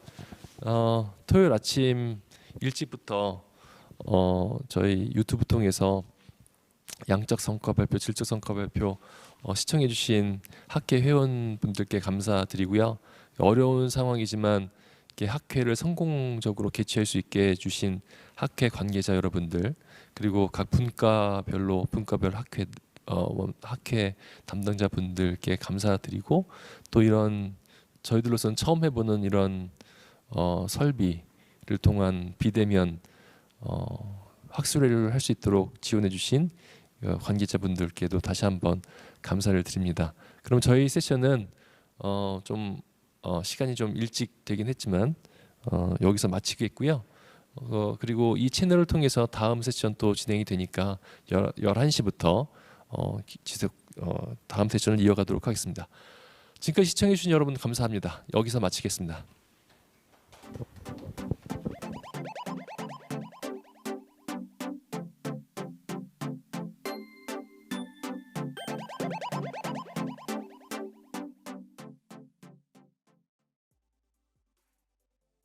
토요일 아침 일찍부터 저희 유튜브 통해서 양적 성과 발표, 질적 성과 발표 시청해주신 학회 회원분들께 감사드리고요. 어려운 상황이지만 이렇게 학회를 성공적으로 개최할 수 있게 해주신 학회 관계자 여러분들 그리고 각 분과별 학회 담당자분들께 감사드리고 또 이런 저희들로서는 처음 해보는 이런 설비를 통한 비대면 학술회를 할 수 있도록 지원해주신 관계자분들께도 다시 한번 감사를 드립니다. 그럼 저희 세션은 좀 시간이 좀 일찍 되긴 했지만 여기서 마치겠고요. 그리고 이 채널을 통해서 다음 세션 또 진행이 되니까 11시부터 다음 세션을 이어가도록 하겠습니다. 지금까지 시청해주신 여러분 감사합니다. 여기서 마치겠습니다.